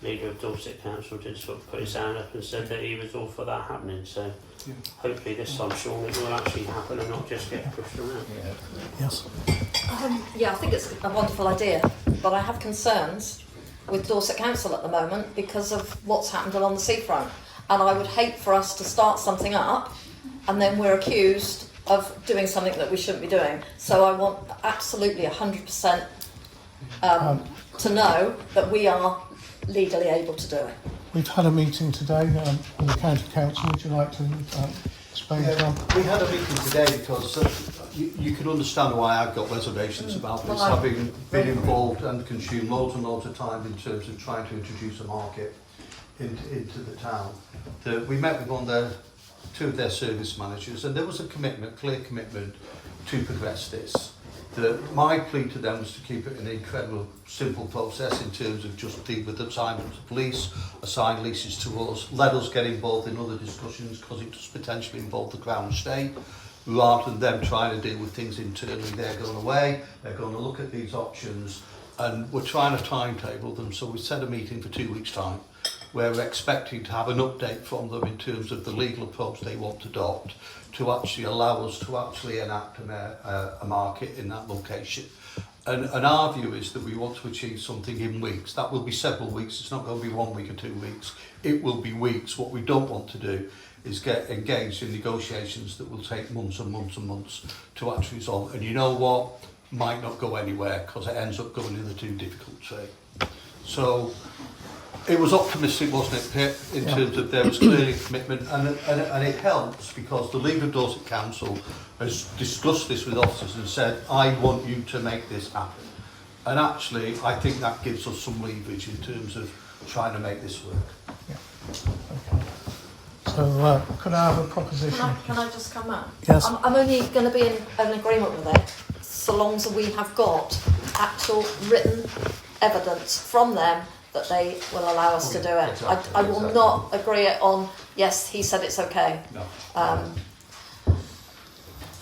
T: leader of Dorset Council did sort of put his hand up and said that he was all for that happening. So hopefully this time, Sean, it will actually happen and not just get pushed around.
E: Yeah.
A: Yes.
R: Yeah, I think it's a wonderful idea, but I have concerns with Dorset Council at the moment because of what's happened along the seafront. And I would hate for us to start something up and then we're accused of doing something that we shouldn't be doing. So I want absolutely 100% to know that we are legally able to do it.
A: We've had a meeting today in the County Council. Would you like to explain, John?
B: We had a meeting today because you can understand why I've got reservations about this, having been involved and consumed loads and loads of time in terms of trying to introduce a market into the town. We met with two of their service managers, and there was a clear commitment to progress this. My plea to them was to keep it an incredible simple process in terms of just deal with the assignment to police, assign leases to us, let us get involved in other discussions because it does potentially involve the Crown Estate, rather than them trying to deal with things internally. They're going away, they're going to look at these options, and we're trying to timetable them. So we set a meeting for 2 weeks' time where we're expecting to have an update from them in terms of the legal approach they want to adopt to actually allow us to actually enact a market in that location. And our view is that we want to achieve something in weeks. That will be several weeks. It's not going to be 1 week or 2 weeks. It will be weeks. What we don't want to do is get engaged in negotiations that will take months and months and months to actually resolve. And you know what? Might not go anywhere because it ends up going in the too difficult trade. So it was optimistic, wasn't it, Pip, in terms of there was clearly commitment, and it helps because the leader of Dorset Council has discussed this with officers and said, I want you to make this happen. And actually, I think that gives us some leverage in terms of trying to make this work.
A: Yeah. Okay. So, could I have a proposition?
R: Can I just come out?
A: Yes.
R: I'm only going to be in an agreement with it so long as we have got actual written evidence from them that they will allow us to do it.
B: Exactly,
R: I will not agree it on, yes, he said it's okay.
B: No.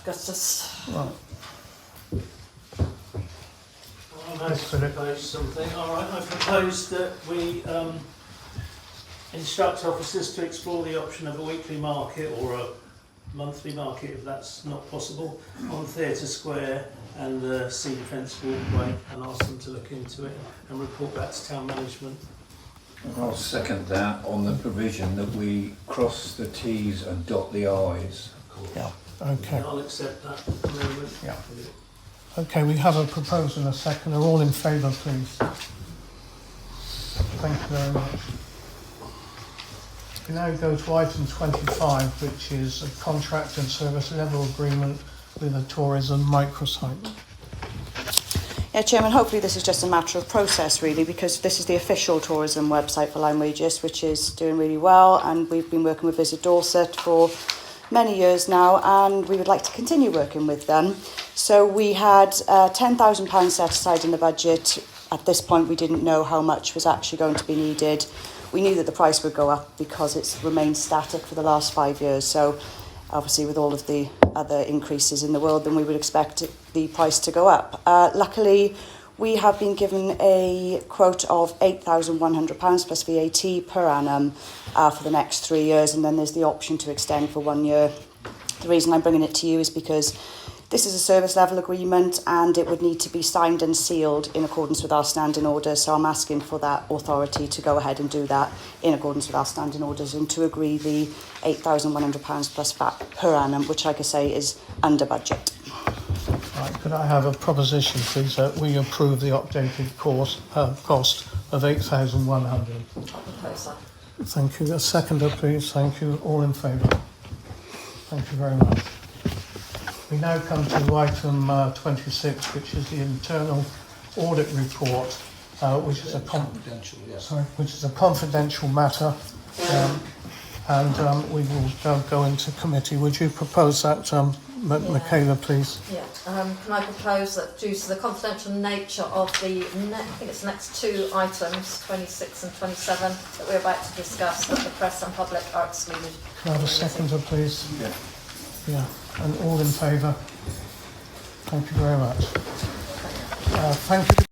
R: Just...
A: Right.
S: I'm going to propose something. All right, I propose that we instruct officers to explore the option of a weekly market or a monthly market, if that's not possible, on Theatre Square and the Sea Defence Walkway, and ask them to look into it and report back to town management.
E: I'll second that on the provision that we cross the T's and dot the I's.
A: Yeah. Okay.
S: I'll accept that amendment.
A: Yeah. Okay, we have a proposal and a second. Are all in favour, please? Thank you very much. We now go to item 25, which is a contract and service level agreement with a tourism microsite.
F: Yeah, Chairman, hopefully this is just a matter of process, really, because this is the official tourism website for Lyme Regis, which is doing really well, and we've been working with Visit Dorset for many years now, and we would like to continue working with them. So we had £10,000 set aside in the budget. At this point, we didn't know how much was actually going to be needed. We knew that the price would go up because it's remained static for the last 5 years. So obviously with all of the other increases in the world, then we would expect the price to go up. Luckily, we have been given a quote of £8,100 plus VAT per annum for the next 3 years, and then there's the option to extend for 1 year. The reason I'm bringing it to you is because This is a service level agreement and it would need to be signed and sealed in accordance with our standing orders. So I'm asking for that authority to go ahead and do that in accordance with our standing orders and to agree the £8,100 plus VAT per annum, which, like I say, is under budget.
A: Right, could I have a proposition, please, that we approve the updated cost of 8,100? Thank you. A seconder, please. Thank you. All in favour? Thank you very much. We now come to item 26, which is the internal audit report, which is a confidential, which is a confidential matter, and we will go into committee. Would you propose that, Michaela, please?
R: Yeah. Can I propose that due to the confidential nature of the I think it's next two items, 26 and 27, that we're about to discuss, that the press and public are excluded.
A: Can I have a seconder, please? Yeah. Yeah. And all in favour? Thank you very much. Thank you.